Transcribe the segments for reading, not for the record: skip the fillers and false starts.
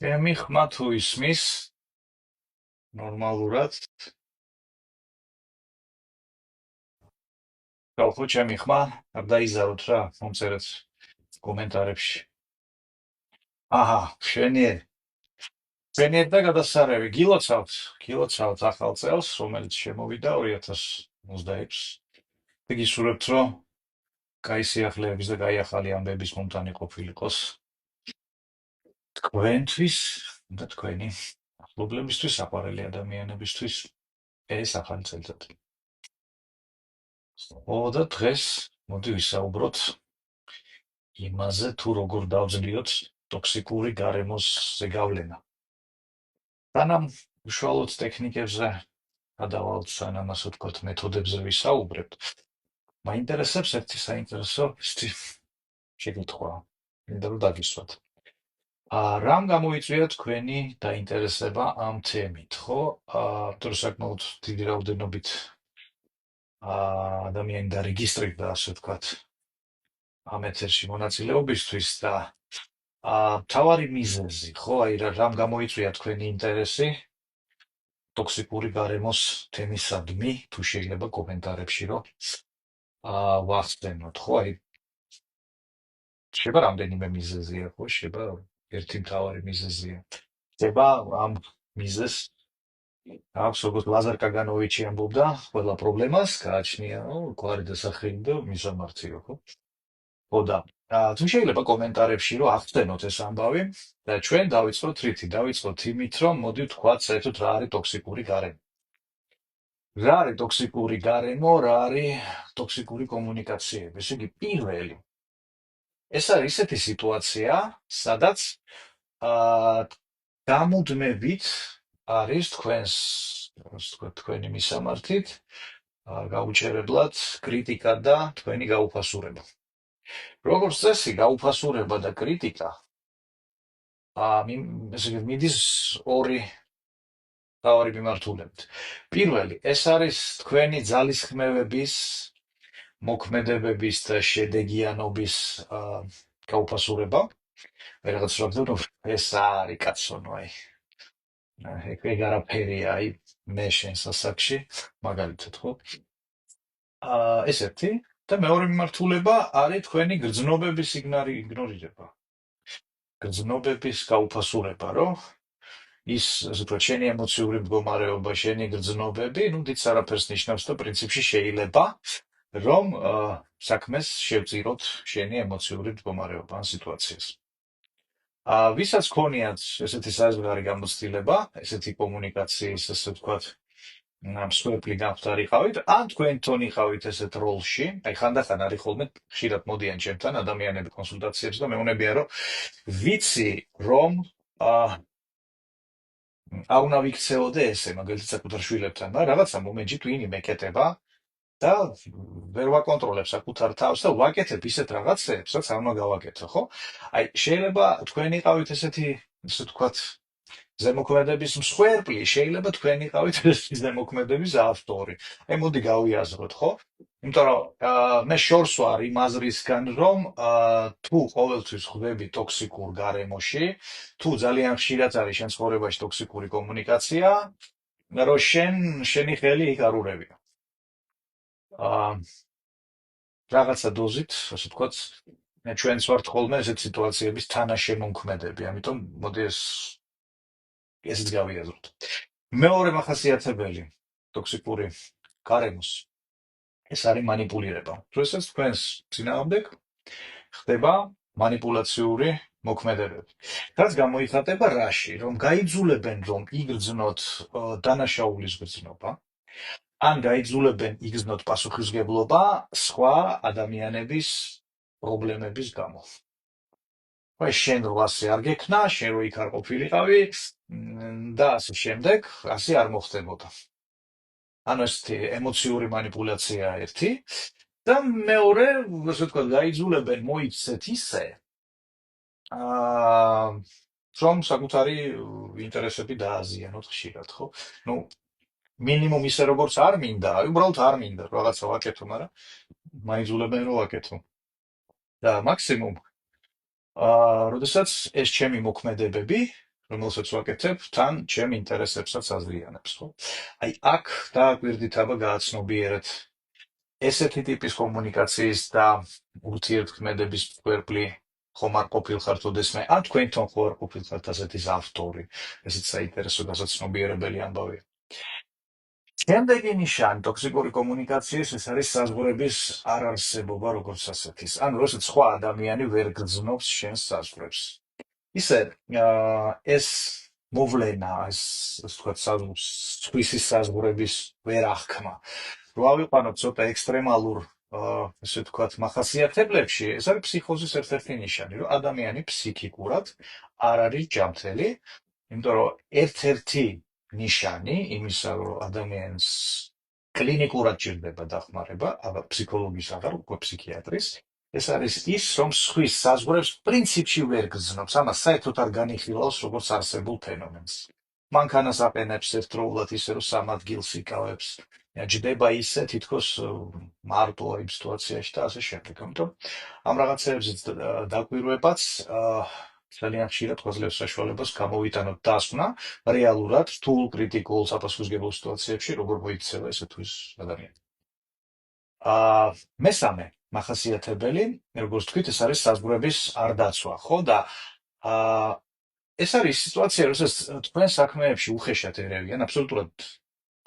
ჩემი ხმა თუ ისმის ნორმალურად, ხო, ჩემი ხმა, არ დაიზაროთ რა, მომწერეთ კომენტარებში. აჰა, შენიერ და გადასარევი, გილოცავთ ახალ წელს, რომელიც შემოვიდა 2026. გისურვებთ, რომ კაი სიახლეების და კაი ახალი ამბების მომტანი ყოფილიყოს თქვენთვის და თქვენი ახლობლებისთვის, საყვარელი ადამიანებისთვის ეს ახალი წელიწადი. ხო და დღეს მოდი ვისაუბროთ იმაზე, თუ როგორ დავძლიოთ ტოქსიკური გარემოს ზეგავლენა. სანამ უშუალოდ ტექნიკებზე გადავალთ, სანამ ასე ვთქვათ, მეთოდებზე ვისაუბრებთ, მაინტერესებს ერთი საინტერესო შეკითხვა, მინდა რომ დაგისვათ. რამ გამოიწვია თქვენი დაინტერესება ამ თემით, ხო? თუ საკმაოდ დიდი რაოდენობით ადამიანი დარეგისტრირდა, ასე ვთქვათ, ამ ეთერში მონაწილეობისთვის და მთავარი მიზეზი, ხო, აი რამ გამოიწვია თქვენი ინტერესი ტოქსიკური გარემოს თემისადმი, თუ შეიძლება კომენტარებში რომ ვახსენოთ, ხო, აი შეიძლება რამდენიმე მიზეზია, ხო, შეიძლება ერთი მთავარი მიზეზია. ხდება ამ მიზეზს აქვს, როგორც ლაზარ კაგანოვიჩი ამბობდა, ყველა პრობლემას გააჩნია, გვარი დასახელი და მისამართიო, ხო? ხო და თუ შეიძლება კომენტარებში რომ ახსენოთ ეს ამბავი და ჩვენ დავიწყოთ რითი, დავიწყოთ იმით, რომ მოდი ვთქვათ საერთოდ რა არის ტოქსიკური გარემო. რა არის ტოქსიკური გარემო, რა არის ტოქსიკური კომუნიკაციები. ესე იგი, პირველი ეს არის ისეთი სიტუაცია, სადაც გამუდმებით არის თქვენი მისამართით გაუჩერებლად კრიტიკა და თქვენი გაუფასურება. როგორც წესი, გაუფასურება და კრიტიკა მიდის ორი მთავარი მიმართულებით. პირველი, ეს არის თქვენი ძალისხმევების, მოქმედებების და შედეგიანობის გაუფასურება. რაღაც ვთქვათ, ეს არის კაცონო, აი ეგ არაფერია, აი მე შენს ასაკში, მაგალითად, ხო? ეს ერთი და მეორე მიმართულება არის თქვენი გრძნობების იგნორირება. გრძნობების გაუფასურება, რომ ის, ასე ვთქვათ, შენი ემოციური მდგომარეობა, შენი გრძნობები, დიდ არაფერს ნიშნავს და პრინციპში შეიძლება, რომ საქმეს შევწიროთ შენი ემოციური მდგომარეობა ან სიტუაციას. ვისაც ქონიათ ესეთი საზღვარი გამოცდილება, ესეთი კომუნიკაციის, ასე ვთქვათ, მსხვერპლი გამხდარიყავით, ან თქვენ თონიხავით ესეთ როლში, აი ხანდახან არის ხოლმე ხშირად მოდიან ჩემთან ადამიანები კონსულტაციებში და მეუბნებიან, რომ ვიცი, რომ არ უნდა ვიქცეოდე ესე, მაგალითად საკუთარ შვილებთან, მაგრამ რაღაცა მომენტში ტვინი მეკეტება და ვერ ვაკონტროლებ საკუთარ თავს და ვაკეთებ ისეთ რაღაცებს, რაც არ უნდა გავაკეთო, ხო? აი, შეიძლება თქვენ იყავით ესეთი, ასე ვთქვათ, ზემოქმედების მსხვერპლი, შეიძლება თქვენ იყავით ესეთი ზემოქმედების ავტორი. აი, მოდი გავიაზროთ, ხო? იმიტომ რომ მე შორს ვარ იმ აზრისგან, რომ თუ ყოველთვის ხვდები ტოქსიკურ გარემოში, თუ ძალიან ხშირად არის შენ ცხოვრებაში ტოქსიკური კომუნიკაცია, რომ შენი ხელი იქ არ ურევია. რაღაცა დოზით, ასე ვთქვათ, ჩვენც ვართ ხოლმე ესეთ სიტუაციების თანაშემომქმედები, ამიტომ მოდი ესეც გავიაზროთ. მეორე მახასიათებელი ტოქსიკური გარემოს ეს არის მანიპულირება. როდესაც თქვენს წინააღმდეგ ხდება მანიპულაციური მოქმედებები. რაც გამოიხატება რაში, რომ გაიძულებენ, რომ იგრძნოთ დანაშაულის გრძნობა, ან გაიძულებენ იგრძნოთ პასუხისმგებლობა სხვა ადამიანების პრობლემების გამო. აი, შენ რო ასე არ გექნა, შენ რო იქ არ ყოფილიყავი და ასე შემდეგ, ასე არ მოხდებოდა. ანუ ეს ემოციური მანიპულაცია ერთი და მეორე, ასე ვთქვათ, გაიძულებენ მოიქცეთ ისე, აა, რომ საკუთარი ინტერესები დააზიანოთ ხშირად, ხო? ნუ მინიმუმ ისე როგორც არ მინდა, უბრალოდ არ მინდა რაღაცა ვაკეთო, მაგრამ მაიძულებენ რომ ვაკეთო. და მაქსიმუმ, როდესაც ეს ჩემი მოქმედებები, რომელსაც ვაკეთებ, თან ჩემ ინტერესებსაც აზიანებს, ხო? აი აქ დააკვირდით, აბა გააცნობიერეთ ესეთი ტიპის კომუნიკაციის და ურთიერთქმედების მსხვერპლი ხომ არ ყოფილხართ ოდესმე, ან თქვენთან ხო არ ყოფილხართ ასეთის ავტორი, ესეც საინტერესო დასაცნობიერებელი ამბავია. შემდეგი ნიშანი ტოქსიკური კომუნიკაციის ეს არის საზღვრების არარსებობა როგორც ასეთის. ან როდესაც სხვა ადამიანი ვერ გრძნობს შენს საზღვრებს. ისე ეს მოვლენა, ეს ასე ვთქვათ, სხვისი საზღვრების ვერ აღქმა, რო ავიყვანოთ ცოტა ექსტრემალურ, ესე ვთქვათ, მახასიათებლებში, ეს არის ფსიქოზის ერთ-ერთი ნიშანი, რომ ადამიანი ფსიქიკურად არ არის ჯანმრთელი, იმიტომ რომ ერთ-ერთი ნიშანი იმისა, რომ ადამიანს კლინიკურად ჭირდება დახმარება, აბა ფსიქოლოგის აღარ, უკვე ფსიქიატრის, ეს არის ის, რომ სხვის საზღვრებს პრინციპში ვერ გრძნობს, ამას საერთოდ არ განიხილავს როგორც არსებულ ფენომენს. მანქანას აყენებს ერთდროულად ისე, რომ სამ ადგილს იკავებს, ჯდება ისე, თითქოს მარტო იმ სიტუაციაში და ასე შემდეგ. ამიტომ ამ რაღაცეებზეც დაკვირვებაც ძალიან ხშირად გვაძლევს საშუალებას გამოვიტანოთ დასკვნა რეალურად რთულ, კრიტიკულ, საპასუხისმგებლო სიტუაციებში, როგორ მოიქცევა ესე თუ ის ადამიანი. მესამე მახასიათებელი, როგორც თქვით, ეს არის საზღვრების არ დაცვა, ხო? და ეს არის სიტუაცია, როდესაც თქვენ საქმეებში უხეშად ერევიან, აბსოლუტურად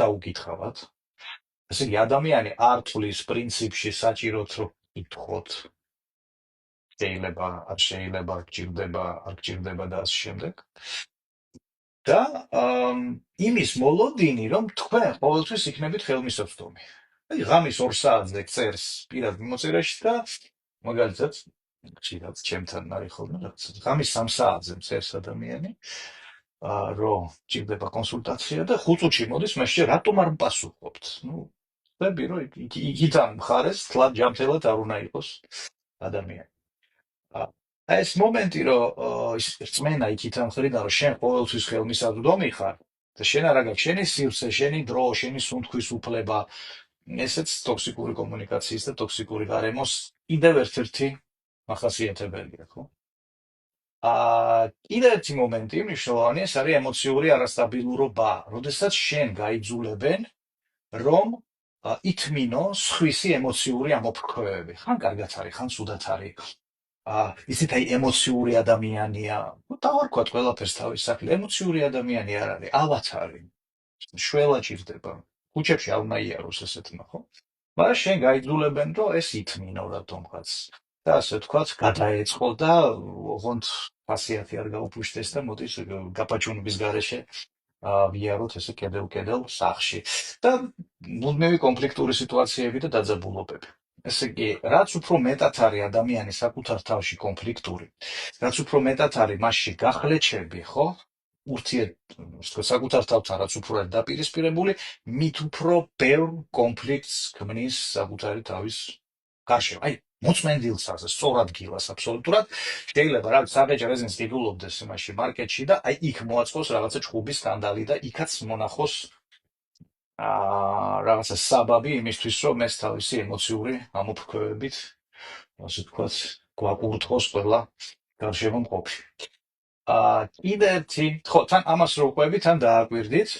დაუკითხავად. ესე იგი, ადამიანი არ თulis პრინციპში საჭიროთ, რომ ითხოვთ, შეიძლება, არ შეიძლება, გჭირდება, არ გჭირდება და ასე შემდეგ. და იმის მოლოდინი, რომ თქვენ ყოველთვის იქნებით ხელმისაწვდომი. აი, ღამის 2 საათზე წერს პირად მიმოწერაში და მაგალითად, ხშირად ჩემთან არის ხოლმე რაღაც. ღამის 3 საათზე წერს ადამიანი, რომ ჭირდება კონსულტაცია და 5 წუთში მოდის, მაშინ რატომ არ მპასუხობთ? ნუ, ხდები, რომ იქიდან მხარეს თლად ჯანმრთელად არ უნდა იყოს ადამიანი. აი ეს მომენტი, რომ ის რწმენა იქიდან მხრიდან, რომ შენ ყოველთვის ხელმისაწვდომი ხარ და შენ არა გაქვს შენი სივრცე, შენი დრო, შენი სუნთქვის უფლება, ესეც ტოქსიკური კომუნიკაციის და ტოქსიკური გარემოს კიდევ ერთ-ერთი მახასიათებელია, ხო? კიდევ ერთი მომენტი მნიშვნელოვანი, ეს არის ემოციური არასტაბილურობა, როდესაც შენ გაიძულებენ, რომ ითმინო სხვისი ემოციური ამოფრქვევები. ხან კარგად არის, ხან ცუდად არის. ისეთ აი ემოციური ადამიანია, დავარქვათ ყველაფერს თავის საქმე, ემოციური ადამიანი არ არის, ავათარი, შველა ჭირდება, ქუჩებში არ უნდა იაროს ესეთმა, ხო? მაგრამ შენ გაიძულებენ, რომ ეს ითმინო რატომღაც და ასე ვთქვათ, გადაეწყო და ოღონდ ხასიათი არ გაუფუშდეს და მოდის გაპაჩუნების გარეშე ვიაროთ ესე კედელ-კედელ სახლში და მუდმივი კონფლიქტური სიტუაციები და დაძაბულობები. ესე იგი, რაც უფრო მეტად არის ადამიანი საკუთარ თავში კონფლიქტური, რაც უფრო მეტად არის მასში გახლეჩები, ხო? საკუთარ თავთან რაც უფრო არის დაპირისპირებული, მით უფრო ბევრ კონფლიქტს ქმნის საკუთარი თავის გარშემო. აი, მოწმენდილსაზე, სწორ ადგილას აბსოლუტურად შეიძლება რაღაც საბეჭ რეზინს იგულობდეს იმაში მარკეტში და აი იქ მოაწყოს რაღაცა ჭუბის სკანდალი და იქაც მონახოს რაღაცა საბაბი იმისთვის, რომ ეს თავისი ემოციური ამოფრქვევებით, ასე ვთქვათ, გვაკურთხოს ყველა გარშემო მყოფი. კიდე ერთი, ხო, თან ამას რო ვყვები, თან დააკვირდით,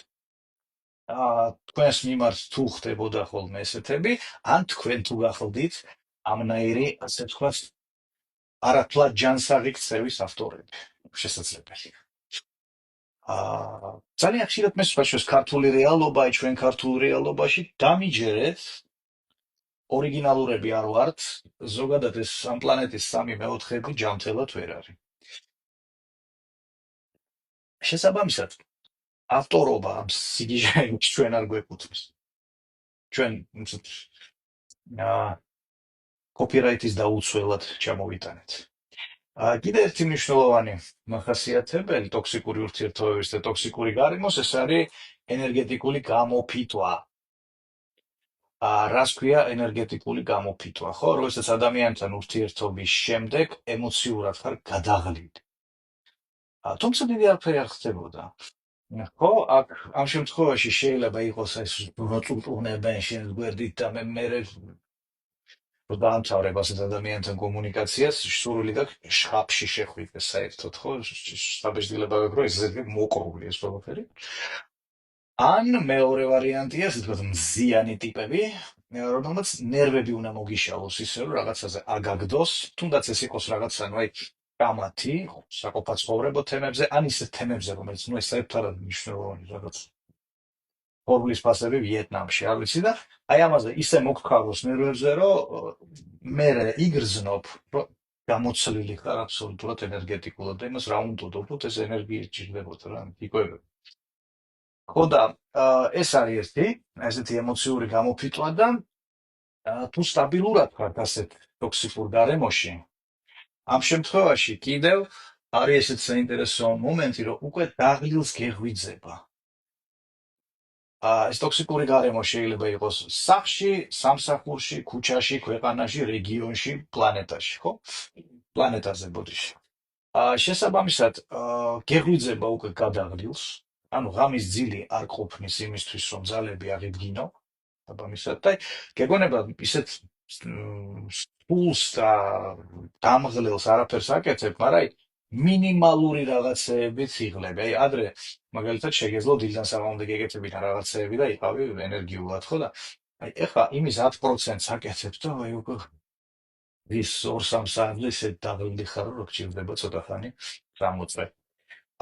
თქვენს მიმართ თუ ხდებოდა ხოლმე ესეთები, ან თქვენ თუ გახლდით ამნაირი, ასე ვთქვათ, არათლად ჯანსაღი ქცევის ავტორები, შესაძლებელი. ძალიან ხშირად მე სხვაშორის ქართული რეალობა, ჩვენ ქართულ რეალობაში დამიჯერეთ, ორიგინალურები არ ვართ, ზოგადად ეს ამ პლანეტის 3/4 ჯანმრთელად ვერ არის. შესაბამისად, ავტორობა ამ სიგიჟეებში ჩვენ არ გვეკუთვნის. ჩვენ კოპირაიტის დაუცველად ჩამოვიტანეთ. კიდე ერთი მნიშვნელოვანი მახასიათებელი ტოქსიკური ურთიერთობების და ტოქსიკური გარემოს, ეს არის ენერგეტიკული გამოფიტვა. რას ქვია ენერგეტიკული გამოფიტვა, ხო? როდესაც ადამიანთან ურთიერთობის შემდეგ ემოციურად ხარ გადაღლილი. თუმცა დიდი არაფერი არ ხდებოდა. ხო, ამ შემთხვევაში შეიძლება იყოს ეს როწუწუნებენ შენს გვერდით და მე რომ დაამთავრებ ასეთ ადამიანთან კომუნიკაციას, სურვილი გაქვს შხაპში შეხვიდე საერთოდ, ხო? საბეჭდილება გაქვს, რომ ეს მოკრული ეს ყველაფერი. ან მეორე ვარიანტია, ასე ვთქვათ, მზიანი ტიპები, რომელმაც ნერვები უნდა მოგიშალოს ისე, რომ რაღაცაზე აგაგდოს, თუნდაც ეს იყოს რაღაცა, ნუ აი, კამათი, საყოფაცხოვრებო თემებზე, ან ისეთ თემებზე, რომელიც, ნუ ეს საერთოდ არ მნიშვნელოვანი რაღაც ფორმულის ფასები ვიეტნამში, არ ვიცი და აი ამაზე ისე მოგქაროს ნერვებზე, რომ მე იგრძნობ, რომ გამოცლილი ხარ აბსოლუტურად ენერგეტიკულად და იმას რა უნდა ვთქვათ, ეს ენერგია ჭირდებოდა რა, იკვებება. ხო და ეს არის ერთი, ესეთი ემოციური გამოფიტვა და თუ სტაბილურად ხართ ასეთ ტოქსიკურ გარემოში, ამ შემთხვევაში კიდევ არის ესეთ საინტერესო მომენტი, რომ უკვე დაღლილს გეღვიძება. ეს ტოქსიკური გარემო შეიძლება იყოს სახლში, სამსახურში, ქუჩაში, ქვეყანაში, რეგიონში, პლანეტაში, ხო? პლანეტაზე ბოდიში. შესაბამისად, გეღვიძება უკვე გადაღლილს, ანუ ღამის ძილი არ ყოფნის იმისთვის, რომ ძალები აღიდგინო, შესაბამისად, და გეგონება ისეთ სულს და დამღლელს არაფერს აკეთებ, მაგრამ მინიმალური რაღაცეებით იღლები. აი, ადრე მაგალითად შეგეძლო დილიდან საღამომდე გეკეთებინა რაღაცეები და იყავი ენერგიულად, ხო და აი ეხლა იმის 10%-ს აკეთებ და აი უკვე ის 2-3 საათზე ისე დაღლილი ხარ, რომ გჭირდება ცოტა ხანი გამოწვე.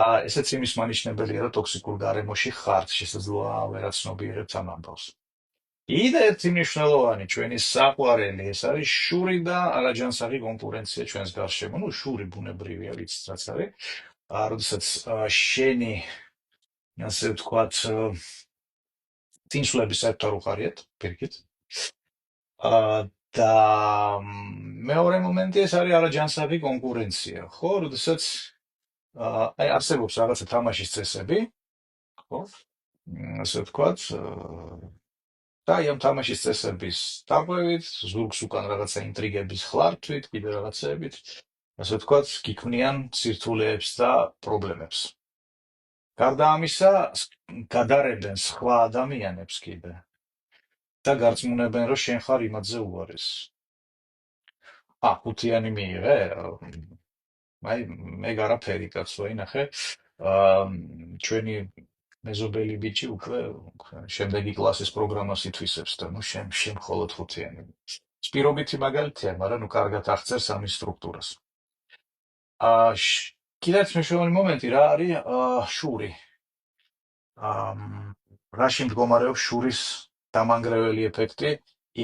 ესეც იმის მანიშნებელია, რომ ტოქსიკურ გარემოში ხართ, შესაძლოა ვერაცნობიერებთ ამ ამბავს. კიდე ერთი მნიშვნელოვანი ჩვენი საყვარელი, ეს არის შური და არაჯანსაღი კონკურენცია ჩვენს გარშემო. ნუ შური ბუნებრივია, ვიცით რაც არის. როდესაც შენი, ასე ვთქვათ, წინსვლები საერთოდ არ უყარიათ, პირიქით. და მეორე მომენტი ეს არის არაჯანსაღი კონკურენცია, ხო? როდესაც აი არსებობს რაღაცა თამაშის წესები, ხო? ასე ვთქვათ, და აი ამ თამაშის წესების დაყვევით, ზურგს უკან რაღაცა ინტრიგების ხლართვით, კიდე რაღაცეებით, ასე ვთქვათ, გიქმნიან სირთულეებს და პრობლემებს. გარდა ამისა, გადარებენ სხვა ადამიანებს კიდე და გარწმუნებენ, რომ შენ ხარ იმათზე უარესი. ხუთიანი მიიღე? აი, მე გარაფერი კაცო, ინახე, ჩვენი მეზობელი ბიჭი უკვე შემდეგი კლასის პროგრამას ითვისებს და ნუ შენ მხოლოდ ხუთიანი. სპირობითი მაგალითია, მაგრამ ნუ კარგად აღწერს ამის სტრუქტურას. კიდევ ერთი მნიშვნელოვანი მომენტი რა არის შური. რაში მდგომარეობს შურის დამანგრეველი ეფექტი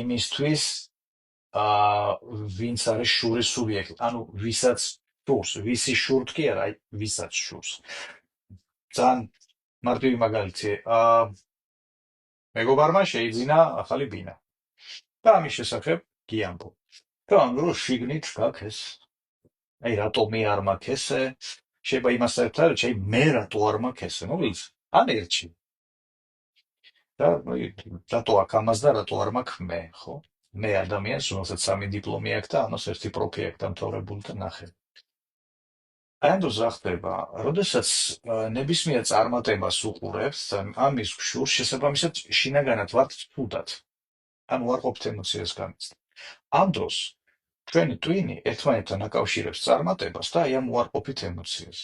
იმისთვის, ვინც არის შურის სუბიექტი, ანუ ვისაც შურს, ვისი შურთ კი არა, აი ვისაც შურს. ძალიან მარტივი მაგალითი, მეგობარმა შეიძინა ახალი ბინა და ამის შესახებ გიამბო. რომ შიგნით გაქვს ეს, აი რატო მე არ მაქვს ესე, შეიძლება იმას საერთოდ არ შეიძლება მე რატო არ მაქვს ესე, მოკლედ, ან ერთში. და რატო აქ ამას და რატო არ მაქვს მე, ხო? მე ადამიანს, რომელსაც 3 დიპლომი აქვს და ამას 1 პროფი აქვს დამთავრებული და ნახე. აი ამ დროს რა ხდება? როდესაც ნებისმიერ წარმატებას უყურებთ, ამის შურს შესაბამისად შინაგანად ვართ თუდად. ანუ არ ყოფთ ემოციას გამიცდ. ამ დროს ჩვენი ტვინი ერთმანეთთან აკავშირებს წარმატებას და აი ამ უარყოფით ემოციას.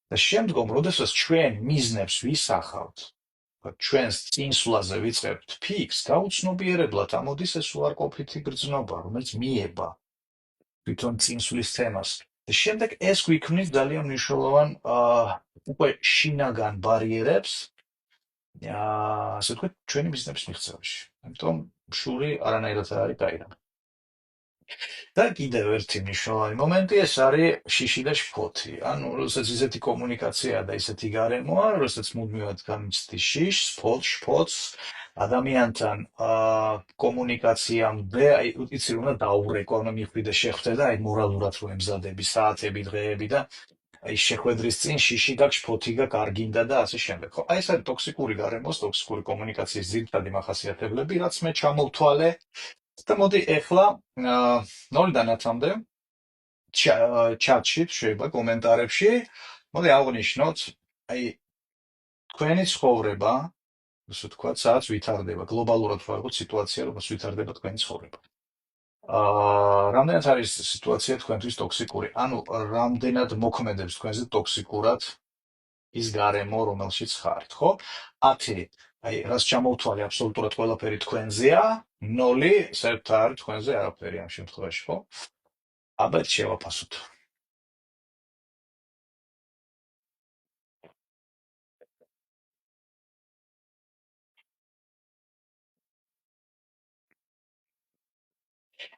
და შემდგომ, როდესაც ჩვენ მიზნებს ვისახავთ, ჩვენს წინსვლაზე ვიწყებთ ფიქს, გაუცნობიერებლად ამოდის ეს უარყოფითი გრძნობა, რომელიც მიება თვითონ წინსვლის თემას. და შემდეგ ეს გვიქმნის ძალიან მნიშვნელოვან უკვე შინაგან ბარიერებს, ასე ვთქვათ, ჩვენი მიზნების მიღწევაში. ამიტომ შური არანაირად არ არის გაირა. და კიდევ ერთი მნიშვნელოვანი მომენტი ეს არის შიში და შფოთი. ანუ როდესაც ისეთი კომუნიკაცია და ისეთი გარემოა, როდესაც მუდმივად გამიცდი შიშს, შფოთს, ადამიანთან კომუნიკაციამდე, აი იცი რომ უნდა დაურეკო, უნდა მიხვიდე შეხვდე და აი მორალურად რომ ემზადები საათები, დღეები და აი შეხვედრის წინ შიში გაქვს, ფოთი გაქვს, არ გინდა და ასე შემდეგ. ხო, აი ეს არის ტოქსიკური გარემოს, ტოქსიკური კომუნიკაციის ძირითადი მახასიათებლები, რაც მე ჩამოვთვალე და მოდი ეხლა 0-დან 10-მდე ჩატში, შეიძლება კომენტარებში, მოდი აღნიშნოთ, აი თქვენი ცხოვრება, ასე ვთქვათ, სადაც ვითარდება, გლობალურად ვარგოთ სიტუაცია, როგორც ვითარდება თქვენი ცხოვრება. რამდენად არის სიტუაცია თქვენთვის ტოქსიკური? ანუ რამდენად მოქმედებს თქვენზე ტოქსიკურად ის გარემო, რომელშიც ხართ, ხო? 10, აი, რაც ჩამოვთვალე, აბსოლუტურად ყველაფერი თქვენზეა, 0, საერთოდ არ არის თქვენზე არაფერი ამ შემთხვევაში, ხო? აბა შევაფასოთ.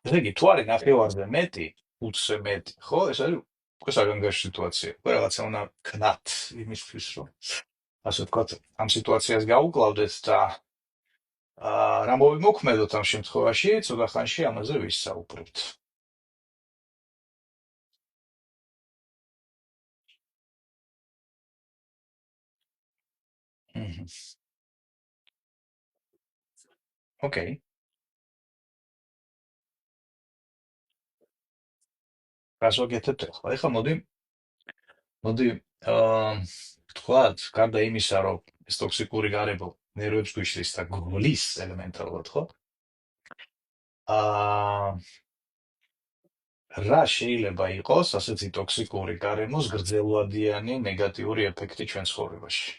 ესე იგი, თუ არის ნახევარზე მეტი, 5-ზე მეტი, ხო? ეს არის უკვე საგანგაშო სიტუაცია. უკვე რაღაცა უნდა ქნათ იმისთვის, რომ ასე ვთქვათ, ამ სიტუაციას გაუკლავდეთ და რა მოვიმოქმედოთ ამ შემთხვევაში, ცოტა ხანში ამაზე ვისაუბრებთ. Mhm. ოკეი, რას ვაკეთებთ ახლა? ეხლა მოდი ვთქვათ, გარდა იმისა, რომ ეს ტოქსიკური გარემო ნერვებს გვიშლის და გვლის ელემენტარულად, ხო? აა რა შეიძლება იყოს ასეთი ტოქსიკური გარემოს გრძელვადიანი ნეგატიური ეფექტი ჩვენ ცხოვრებაში?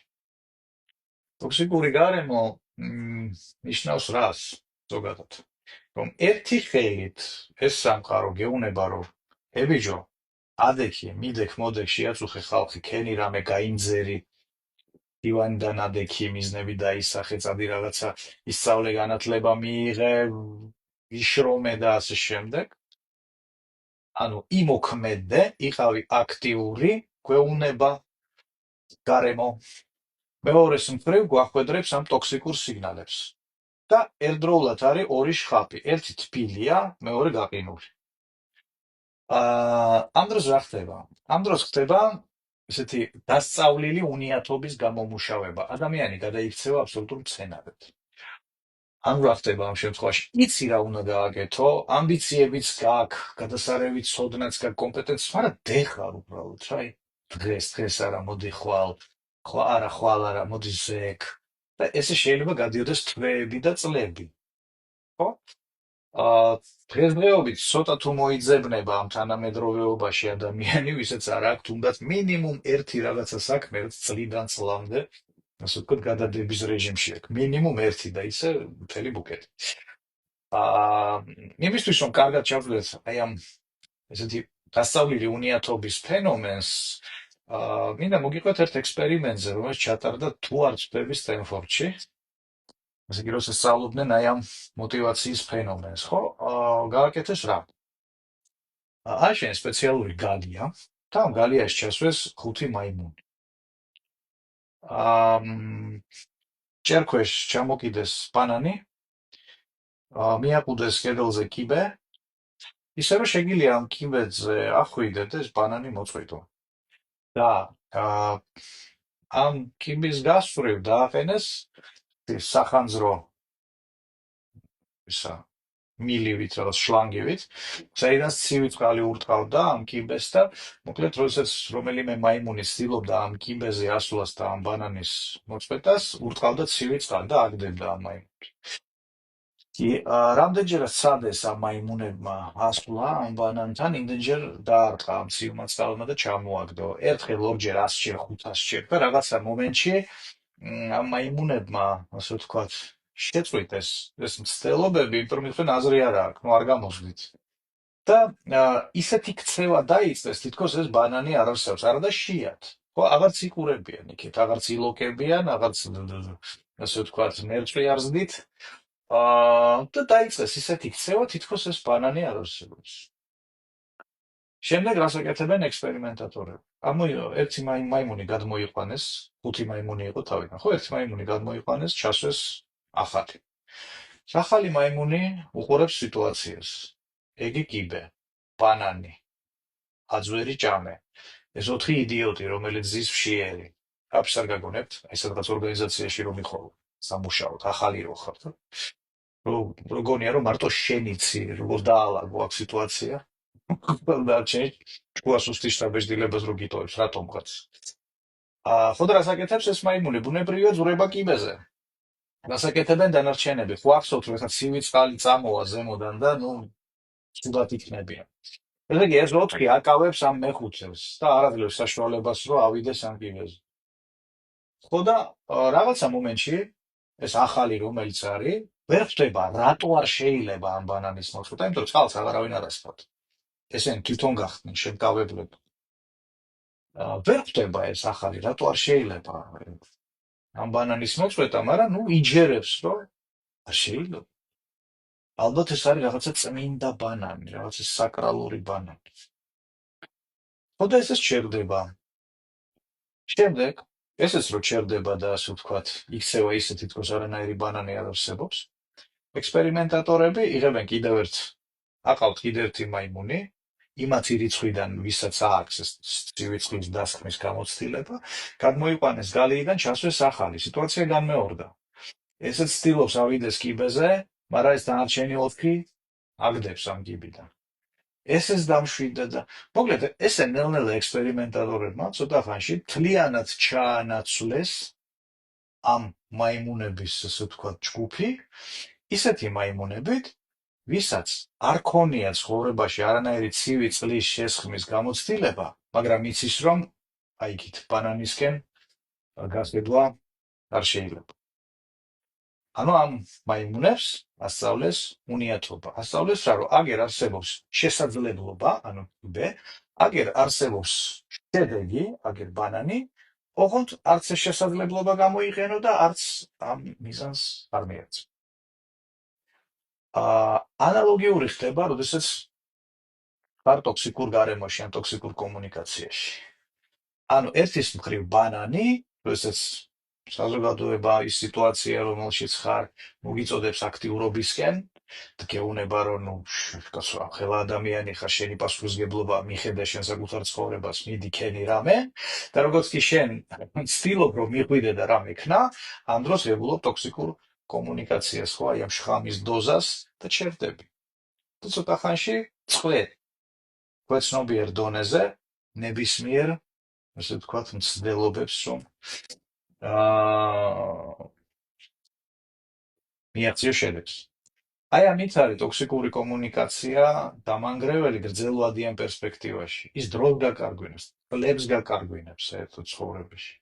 ტოქსიკური გარემო ნიშნავს რას ზოგადად? რომ ერთი ხელით ეს სამყარო გეუბნება, რომ ებიჯო, ადექი, მიდექ, მოდექ, შეაწუხე ხალხი, ქენი რამე გაინძერი, დივანიდან ადექი, მიზნები დაისახე, წადი რაღაცა ისწავლე, განათლება მიიღე, იშრომე და ასე შემდეგ. ანუ იმოქმედე, იყავი აქტიური, გვეუბნება გარემო. მეორეს მხრივ გვახვედრებს ამ ტოქსიკურ სიგნალებს. და ერთდროულად არის ორი შხაპი. ერთი თბილია, მეორე გაყინული. ამ დროს რა ხდება? ამ დროს ხდება ესეთი დასწავლილი უნიათობის გამომუშავება. ადამიანი გადაიქცევა აბსოლუტურ მცენარედ. ანუ რა ხდება ამ შემთხვევაში? იცი რა უნდა გააკეთო, ამბიციებიც გაქვს, გადასარევი ცოდნაც გაქვს, კომპეტენცია, მაგრამ დეხარ უბრალოდ, რა, დღეს არა, მოდი ხვალ არა, მოდი ზეკ. და ესე შეიძლება გადიოდეს თვეები და წლები, ხო? დღესდღეობით ცოტა თუ მოიძებნება ამ თანამედროვეობაში ადამიანი, ვისაც არ აქვს თუნდაც მინიმუმ ერთი რაღაცა საქმე, რაც წლიდან წლამდე, ასე ვთქვათ, გადადების რეჟიმში აქვს. მინიმუმ ერთი და ისე მთელი ბუკეტი. იმისთვის, რომ კარგად ჩავწვდეთ აი ამ ესეთი დასწავლილი უნიათობის ფენომენს, მინდა მოგიყვეთ ერთ ექსპერიმენტზე, რომელიც ჩატარდა თუ არ ვწდები სტენფორდში. ესე იგი, როცა სწავლობდნენ აი ამ მოტივაციის ფენომენს, ხო? გააკეთეს რა? ააშენეს სპეციალური გალია და ამ გალიაში ჩასვეს 5 მაიმუნი. ჭერქვეშ ჩამოკიდეს ბანანი, მიაყუდეს კედელზე კიბე, ისე რომ შეგიძლია ამ კიბეზე ახვიდეთ და ეს ბანანი მოწყვიტო. და ამ კიბის გასწვრივ დააყენეს სახანძრო ისა მილივით, რაღაც შლანგივით, საიდანაც ცივი წყალი ურტყავდა ამ კიბეს და მოკლედ, როდესაც რომელიმე მაიმუნი ცდილობდა ამ კიბეზე ასვლას და ამ ბანანის მოწყვეტას, ურტყავდა ცივი წყალი და აგდებდა ამ მაიმუნს. რამდენჯერაც სცადეს ამ მაიმუნებმა ასვლა ამ ბანანთან, იმდენჯერ დაარტყა ამ ცივმა წყალმა და ჩამოაგდო. ერთხელ, ორჯერ, 100-ჯერ, 500-ჯერ და რაღაცა მომენტში ამ მაიმუნებმა, ასე ვთქვათ, შეწყვიტეს ეს მცდელობები, იმიტომ რომ თქვენ აზრი არ აქვს, ნუ არ გამოსვლით. და ისეთი ქცევა დაიწყეს, თითქოს ეს ბანანი არ არსებობს, არა და შეიათ. ხო, აღარც იყურებიან იქით, აღარც ილოკებიან, აღარც ასე ვთქვათ, მერწვი არ ზდით. და დაიწყეს ისეთი ქცევა, თითქოს ეს ბანანი არ არსებობს. შემდეგ რას აკეთებენ ექსპერიმენტატორები? ერთი მაიმუნი გადმოიყვანეს, 5 მაიმუნი იყო თავიდან, ხო, ერთი მაიმუნი გადმოიყვანეს, ჩასვეს ახალი. ახალი მაიმუნი უყურებს სიტუაციას. ეგი კიბე, ბანანი, აძვერი ჭამე. ეს 4 იდიოტი, რომელიც ზის მშიერი. აფშს არ გაგონებთ, აი სადღაც ორგანიზაციაში რომ მიხვალ სამუშაოდ, ახალი რო ხართ, რო გონია რომ მარტო შენ იცი, როგორ დაალაგო აქ სიტუაცია. და ჩვენ ჭკუას უსტი შტაბეჭდილებას რო გიტოვებს, რატომღაც. ხო და რას აკეთებს ეს მაიმუნი? ბუნებრივია ძურება კიბეზე. გასაკეთებენ დანარჩენები. ხო ახსოვთ, რომ ეხლა ცივი წყალი წამოვა ზემოდან და ნუ ცუდად იქნებიან. ესე იგი, ეს 4 აკავებს ამ მეხუთებს და არ აძლევს საშუალებას, რომ ავიდეს ამ კიბეზე. ხო და რაღაცა მომენტში ეს ახალი რომელიც არის, ვერ ხვდება, რატო არ შეიძლება ამ ბანანის მოწყვეტა, იმიტომ რომ წყალს აღარავინ არ ასხავთ. ესენი თვითონ გახდნენ შემკავებლები. ვერ ხვდება ეს ახალი, რატო არ შეიძლება ამ ბანანის მოწყვეტა, მაგრამ ნუ იჯერებს, რომ არ შეიძლება. ალბათ ეს არის რაღაცა წმინდა ბანანი, რაღაცა საკრალური ბანანი. ხო და ესეც ჩერდება. შემდეგ, ესეც რო ჩერდება და ასე ვთქვათ, იქცევა ისე თითქოს არანაირი ბანანი არ არსებობს. ექსპერიმენტატორები იღებენ კიდევ ერთ, აყავთ კიდევ ერთი მაიმუნი, იმათი რიცხვიდან, ვისაც აქვს ეს ცივი წყლის დასხმის გამოცდილება, გადმოიყვანეს გალიიდან ჩასვეს ახალი, სიტუაცია განმეორდა. ესეც ცდილობს ავიდეს კიბეზე, მაგრამ ეს დანარჩენი 4 აგდებს ამ კიბიდან. ესეც დამშვიდდა და მოკლედ ესე ნელ-ნელა ექსპერიმენტატორებმა ცოტა ხანში მთლიანად ჩაანაცვლეს ამ მაიმუნების, ასე ვთქვათ, ჯგუფი, ისეთი მაიმუნებით, ვისაც არ ქონია ცხოვრებაში არანაირი ცივი წყლის შესხმის გამოცდილება, მაგრამ იცის, რომ აი იქით ბანანისკენ გასვლა არ შეიძლება. ანუ ამ მაიმუნებს ასწავლეს უნიათობა. ასწავლეს რა, რომ აგერ არსებობს შესაძლებლობა, ანუ ბ, აგერ არსებობს შედეგი, აგერ ბანანი, ოღონდ არც ეს შესაძლებლობა გამოიყენო და არც ამ მიზანს არ მიეწო. ანალოგიური ხდება, როდესაც ხარ ტოქსიკურ გარემოში ან ტოქსიკურ კომუნიკაციაში. ანუ ერთის მხრივ ბანანი, როდესაც საზოგადოება ის სიტუაცია, რომელშიც ხარ, მოგიწოდებს აქტიურობისკენ, და გეუბნება, რომ ნუ კაცო, ხელა ადამიანი ხარ, შენი პასუხისმგებლობა მიხედა შენ საკუთარ ცხოვრებას, მიდი ქენი რამე, და როგორც კი შენ ცდილობ, რომ მიხვიდე და რამე ქნა, ამ დროს ვებულობ ტოქსიკურ კომუნიკაციას, ხო, აი ამ შხამის დოზას და ჩერდები. და ცოტა ხანში წვე გვეცნობიერ დონეზე ნებისმიერ, ასე ვთქვათ, მცდელობებს, რომ მიაღწიო შედეგს. აი ამით არის ტოქსიკური კომუნიკაცია დამანგრეველი გრძელვადიან პერსპექტივაში. ის დროს გაკარგვინებს, წლებს გაკარგვინებს საერთოდ ცხოვრებაში.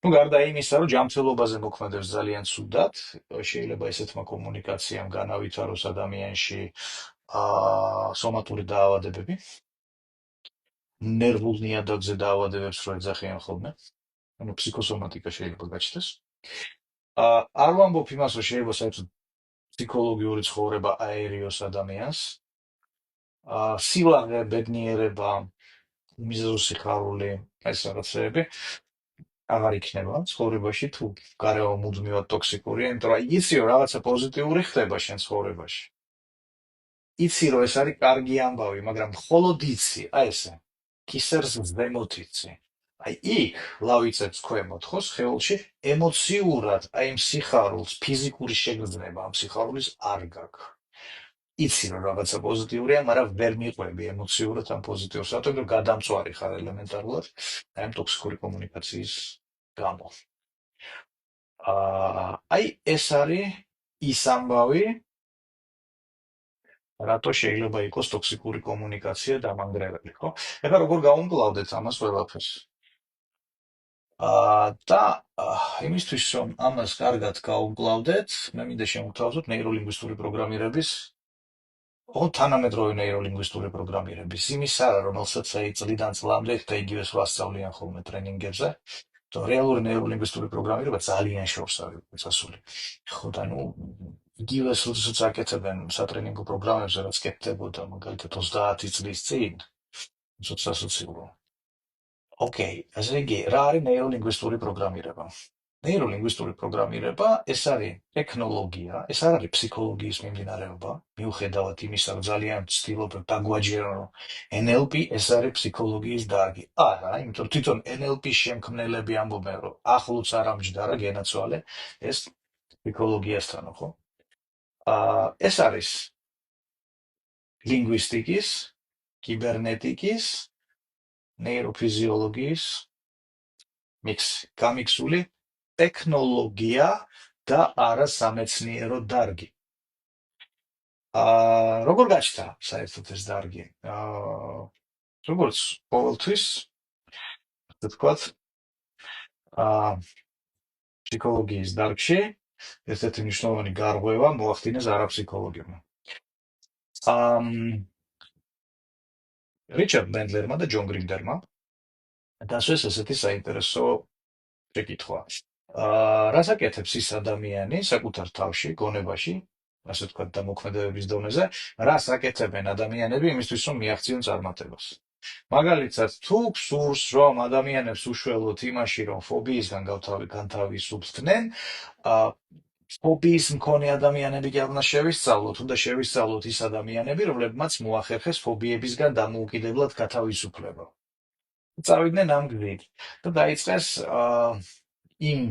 ნუ გარდა იმისა, რომ ჯანმრთელობაზე მოქმედებს ძალიან ცუდად, შეიძლება ესეთმა კომუნიკაციამ განავითაროს ადამიანში სომატური დაავადებები, ნერვულ ნიადაგზე დაავადებებს რო ეძახიან ხოლმე, ანუ ფსიქოსომატიკა შეიძლება გაჩნდეს. არ ვამბობ იმას, რომ შეიძლება საერთოდ ფსიქოლოგიური ცხოვრება აერიოს ადამიანს, სილაღე, ბედნიერება, უმიზროსი სიხარული, ეს რაღაცები აღარ იქნება ცხოვრებაში, თუ გარემო მუდმივად ტოქსიკურია, იმიტომ რომ იცი, რომ რაღაცა პოზიტიური ხდება შენ ცხოვრებაში. იცი, რომ ეს არის კარგი ამბავი, მაგრამ მხოლოდ იცი, აი ესე, კისერს ზემოთ იცი. აი იქ ლავიწებს ქვემოთ, ხო, სხეულში ემოციურად, აი იმ სიხარულს, ფიზიკური შეგრძნება ამ სიხარულის არ გაქვს. იცი, რომ რაღაცა პოზიტიურია, მაგრამ ვერ მიყვები ემოციურად ამ პოზიტიურს, რატომ რომ გადამწვარი ხარ ელემენტარულად აი ამ ტოქსიკური კომუნიკაციის გამო. აი ეს არის ის ამბავი, რატო შეიძლება იყოს ტოქსიკური კომუნიკაცია დამანგრეველი, ხო? ეხლა როგორ გავუმკლავდეთ ამას ყველაფერს? და იმისთვის, რომ ამას კარგად გავუმკლავდეთ, მე მინდა შემოგთავაზოთ ნეიროლინგვისტური პროგრამირების, თანამედროვე ნეიროლინგვისტური პროგრამირების, იმის არა, რომელსაც აი წლიდან წლამდე და იგივეს ვასწავლიან ხოლმე ტრენინგებზე, то რეალური ნეიროლინგვისტური პროგრამირება ძალიან შორს არის წასული. ხო და ნუ იგივეს როდესაც აკეთებენ სატრენინგო პროგრამებზე, რაც კეთდებოდა მაგალითად 30 წლის წინ, ცოტა სასოცილო. ოკეი, ასე იგი, რა არის ნეიროლინგვისტური პროგრამირება? ნეიროლინგვისტური პროგრამირება ეს არის ტექნოლოგია, ეს არ არის ფსიქოლოგიის მიმდინარეობა, მიუხედავად იმისა, რომ ძალიან ვცდილობ დაგვაჯერო, რომ NLP ეს არის ფსიქოლოგიის დარგი. არა, იმიტომ რომ თვითონ NLP-ს შემქმნელები ამბობენ, რომ ახლოც არ ამჯდარა გენაცვალე ეს ფსიქოლოგიასთანო, ხო? ეს არის ლინგვისტიკის, კიბერნეტიკის, ნეიროფიზიოლოგიის მიქსი, გამიქსული ტექნოლოგია და არა სამეცნიერო დარგი. როგორ გაჩნდა საერთოდ ეს დარგი? როგორც ყოველთვის, ასე ვთქვათ, ფსიქოლოგიის დარგში ერთ-ერთი მნიშვნელოვანი გარღვევა მოახდინეს არაფსიქოლოგებმა. რიჩარდ ბენდლერმა და ჯონ გრინდერმა დასვეს ესეთი საინტერესო შეკითხვა. რას აკეთებს ის ადამიანი საკუთარ თავში, გონებაში, ასე ვთქვათ, და მოქმედებების დონეზე, რას აკეთებენ ადამიანები იმისთვის, რომ მიაღწიონ წარმატებას. მაგალითად, თუ გსურს, რომ ადამიანებს უშველოთ იმაში, რომ ფობიისგან განთავისუფლდნენ, ფობიის მქონე ადამიანები კი არ უნდა შევისწავლოთ, უნდა შევისწავლოთ ის ადამიანები, რომლებმაც მოახერხეს ფობიებისგან დამოუკიდებლად გათავისუფლება. წავიდნენ ამ გზით და დაიწყეს იმ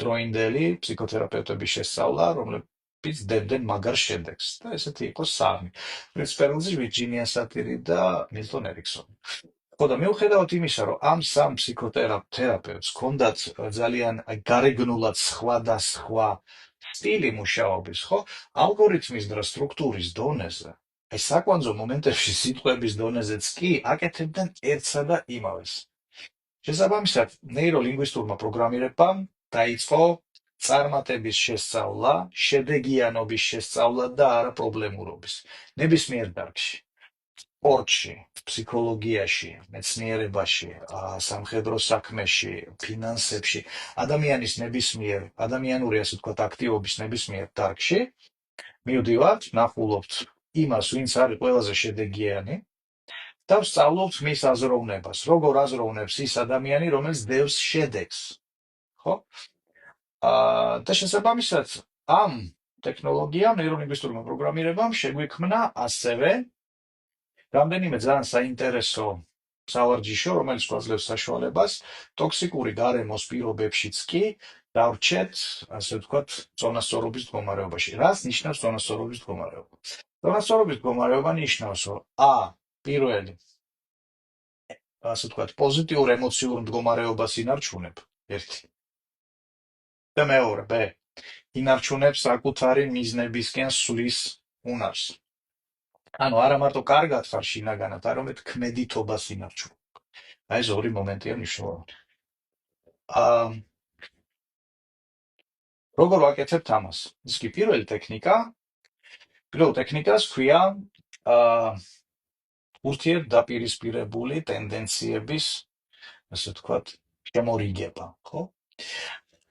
დროინდელი ფსიქოთერაპევტების შესწავლა, რომლებიც დებდნენ მაგარ შედეგს. და ესეთი იყო სამი. ფრიც პერლზი, ვირჯინია სატირი და მილტონერიქსონი. ხო და მიუხედავად იმისა, რომ ამ სამ ფსიქოთერაპევტს ჰქონდათ ძალიან გარეგნულად სხვადასხვა სტილი მუშაობის, ხო? ალგორითმის და სტრუქტურის დონეზე, აი საკვანძო მომენტებში სიტყვების დონეზეც კი აკეთებდნენ ერთსა და იმავეს. შესაბამისად, ნეიროლინგვისტურმა პროგრამირებამ დაიწყო წარმატების შესწავლა, შედეგიანობის შესწავლა და არა პრობლემურობის. ნებისმიერ დარგში, სპორტში, ფსიქოლოგიაში, მეცნიერებაში, სამხედრო საქმეში, ფინანსებში, ადამიანის ნებისმიერ, ადამიანური, ასე ვთქვათ, აქტივობის ნებისმიერ დარგში, მივდივართ, ნახულობთ იმას, ვინც არის ყველაზე შედეგიანი და ვსწავლობთ მის აზროვნებას, როგორ აზროვნებს ის ადამიანი, რომელიც დევს შედეგს, ხო? და შესაბამისად, ამ ტექნოლოგიამ, ნეიროლინგვისტურმა პროგრამირებამ შეგვიქმნა ასევე რამდენიმე ძალიან საინტერესო სავარჯიშო, რომელიც გვაძლევს საშუალებას ტოქსიკური გარემოს პირობებშიც კი დავრჩეთ, ასე ვთქვათ, წონასწორობის მდგომარეობაში. რას ნიშნავს წონასწორობის მდგომარეობა? წონასწორობის მდგომარეობა ნიშნავს, რომ პირველი, ასე ვთქვათ, პოზიტიურ ემოციურ მდგომარეობას ინარჩუნებ, ერთი. და მეორე, ბ, ინარჩუნებს საკუთარი მიზნებისკენ სვლის უნარს. ანუ არა მარტო კარგად ხარ შინაგანად, არამედ ქმედითობას ინარჩუნებ. აი ეს ორი მომენტია მნიშვნელოვანი. როგორ ვაკეთებთ ამას? ის კი პირველ ტექნიკას ქვია ურთიერთდაპირისპირებული ტენდენციების, ასე ვთქვათ, შემორიგება, ხო?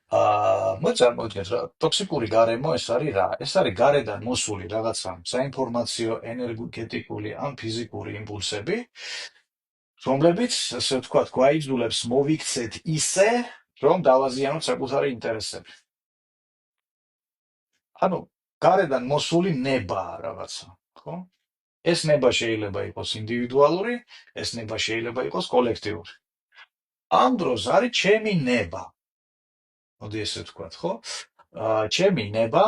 მოწარმოიდგინეთ, რა ტოქსიკური გარემო ეს არის რა? ეს არის გარედან მოსული რაღაცა საინფორმაციო, ენერგეტიკული ან ფიზიკური იმპულსები, რომლებიც, ასე ვთქვათ, გვაიძულებს მოვიქცეთ ისე, რომ დავაზიანოთ საკუთარი ინტერესები. ანუ გარედან მოსული ნებაა რაღაცა, ხო? ეს ნება შეიძლება იყოს ინდივიდუალური, ეს ნება შეიძლება იყოს კოლექტიური. ამ დროს არის ჩემი ნება. მოდი ესე ვთქვათ, ხო? ჩემი ნება,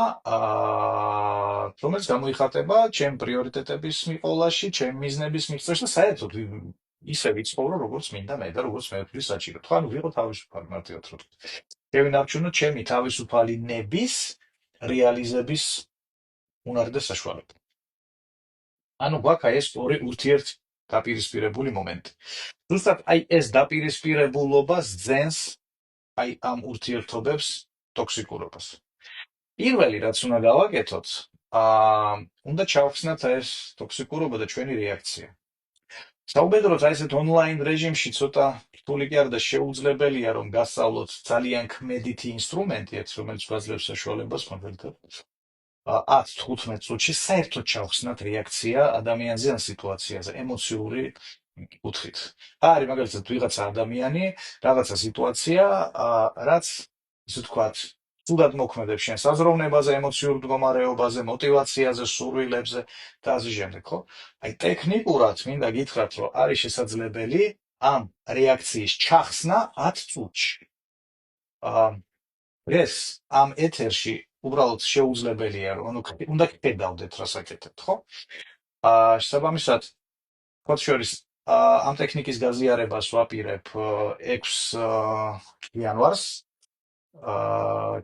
რომელიც გამოიხატება ჩემ პრიორიტეტების მიყოლაში, ჩემ მიზნების მიღწევაში და საერთოდ ისე ვიცხოვრო, როგორც მინდა მე და როგორც მე ვთვლი საჭირო. ანუ ვიყო თავისუფალი, მარტივად რომ შევინარჩუნო ჩემი თავისუფალი ნების რეალიზების უნარი და საშუალება. ანუ გვაქვს ეს ორი ურთიერთდაპირისპირებული მომენტი. ზუსტად აი ეს დაპირისპირებულობა ძენს აი ამ ურთიერთობებს ტოქსიკურობას. პირველი, რაც უნდა გავაკეთოთ, უნდა ჩავხსნათ ეს ტოქსიკურობა და ჩვენი რეაქცია. საუბედროდ აი ესეთ ონლაინ რეჟიმში ცოტა რთული კი არა და შეუძლებელია, რომ გასწავლოთ ძალიან ქმედითი ინსტრუმენტი, რომელიც გვაძლევს საშუალებას მაგალითად 10-15 წუთში საერთოდ ჩავხსნათ რეაქცია ადამიანზე ან სიტუაციაზე, ემოციური კუთხით. არის მაგალითად ვიღაცა ადამიანი, რაღაცა სიტუაცია, რაც ისე ვთქვათ, ცუდად მოქმედებს შენ საზროვნებაზე, ემოციურ მდგომარეობაზე, мотиваციაზე, სურვილებზე და ასე შემდეგ, ხო? აი ტექნიკურად მინდა გითხრათ, რომ არის შესაძლებელი ამ რეაქციის ჩახსნა 10 წუთში. ეს ამ ეთერში უბრალოდ შეუძლებელია, რომ უნდა გხედავდეთ, რას აკეთებთ, ხო? შესაბამისად, თქვათ შორის ამ ტექნიკის გაზიარებას ვაპირებ 6 იანვარს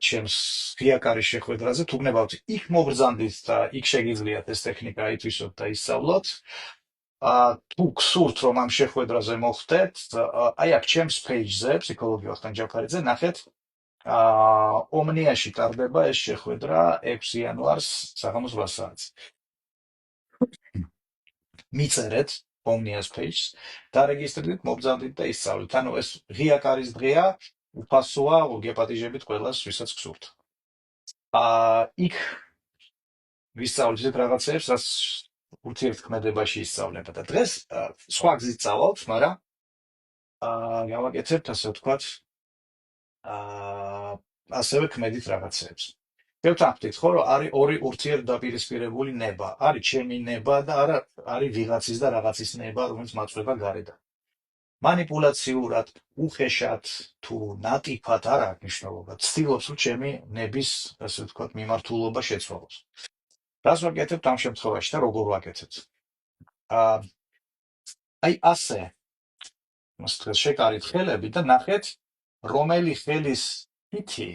ჩემს ღიაკარის შეხვედრაზე, თუ გნებავთ იქ მოგრძანდით და იქ შეგიძლიათ ეს ტექნიკა ითვისოთ და ისწავლოთ. თუ გსურთ რომ ამ შეხვედრაზე მოხვდეთ, აი აქ ჩემს page-ზე, ფსიქოლოგი ვახტანგ ჯაფარიძე, ნახეთ, ომნიაში ტარდება ეს შეხვედრა 6 იანვარს საღამოს 8 საათს. მიწერეთ ომნიას page-ს, დარეგისტრირდით, მობრძანდით და ისწავლეთ. ანუ ეს ღიაკარის დღეა, უფასოა, გეპატიჟებით ყველას, ვისაც გსურთ. იქ ვისწავლეთ ისეთ რაღაცებს, რაც ურთიერთქმედებაში ისწავლება და დღეს სხვა გზით წავალთ, მაგრამ გავაკეთებთ, ასე ვთქვათ, ასევე ქმედით რაღაცებს. შევთანხმდით, ხო, რომ არის ორი ურთიერთდაპირისპირებული ნება. არის ჩემი ნება და არა არის ვიღაცის და რაღაცის ნება, რომელიც მაწვდება გარედან. მანიპულაციურად, უხეშად თუ ნატიფად არ აქვს მნიშვნელობა. ცდილობს, რომ ჩემი ნების, ასე ვთქვათ, მიმართულობა შეცვალოს. რას ვაკეთებთ ამ შემთხვევაში და როგორ ვაკეთებთ? აი ასე შეკარით ხელები და ნახეთ, რომელი ხელის თითი,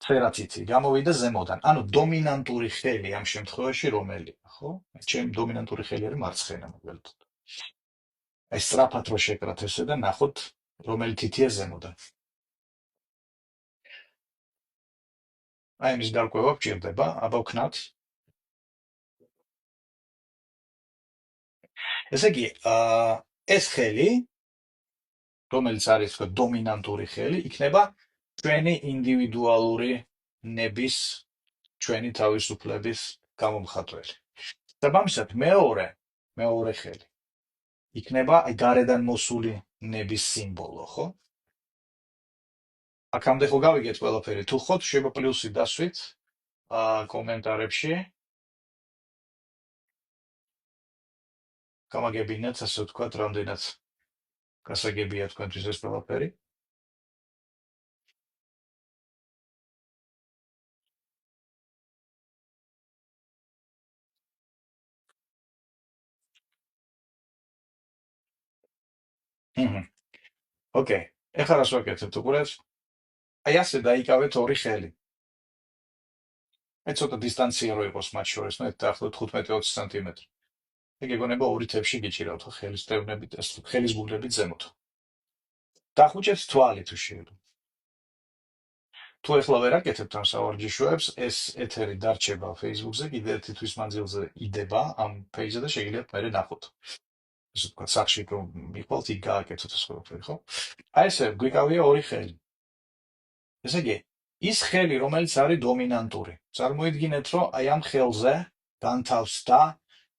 ფერათითი გამოვიდა ზემოდან. ანუ დომინანტური ხელი ამ შემთხვევაში რომელია, ხო? ჩემი დომინანტური ხელი არის მარცხენა, მოგველთოთ. აი სწრაფად რო შეკრათ ესე და ნახოთ, რომელი თითია ზემოდან. აი ამის გარკვევა გჭირდება, აბა ვქნათ. ესე იგი, ეს ხელი, რომელიც არის თქო დომინანტური ხელი, იქნება ჩვენი ინდივიდუალური ნების, ჩვენი თავისუფლების გამომხატველი. საბამისად, მეორე ხელი იქნება აი გარედან მოსული ნების სიმბოლო, ხო? აქამდე ხო გავიგეთ ყველაფერი. თუ ხოთ, შეიძლება პლუსი დასვით კომენტარებში. გამაგებინეთ, ასე ვთქვათ, რამდენად გასაგებია თქვენთვის ეს ყველაფერი. ოკეი, ეხლა რას ვაკეთებთ უყურეთ? აი ასე დაიკავეთ ორი ხელი. ცოტა დისტანცია რო იყოს მათ შორის, დაახლოებით 15-20 სანტიმეტრი. გეგონება ორი თებში გიჭირავთ ხელის დევნებით, ხელის ბუდებით ზემოთ. დახუჭეთ თვალი თუ შეიძლება. თუ ეხლა ვერ აკეთებთ ამ სავარჯიშოებს, ეს ეთერი დარჩება Facebook-ზე, კიდე ერთი თვის მანძილზე იდება ამ page-ზე და შეგიძლიათ მერე ნახოთ. ესე ვთქვათ, სახში რომ მიყვალთ, იქ გააკეთოთ ეს ყველაფერი, ხო? აი ესე გვიკავია ორი ხელი. ესე იგი, ის ხელი, რომელიც არის დომინანტური. წარმოიდგინეთ, რომ აი ამ ხელზე განთავსდა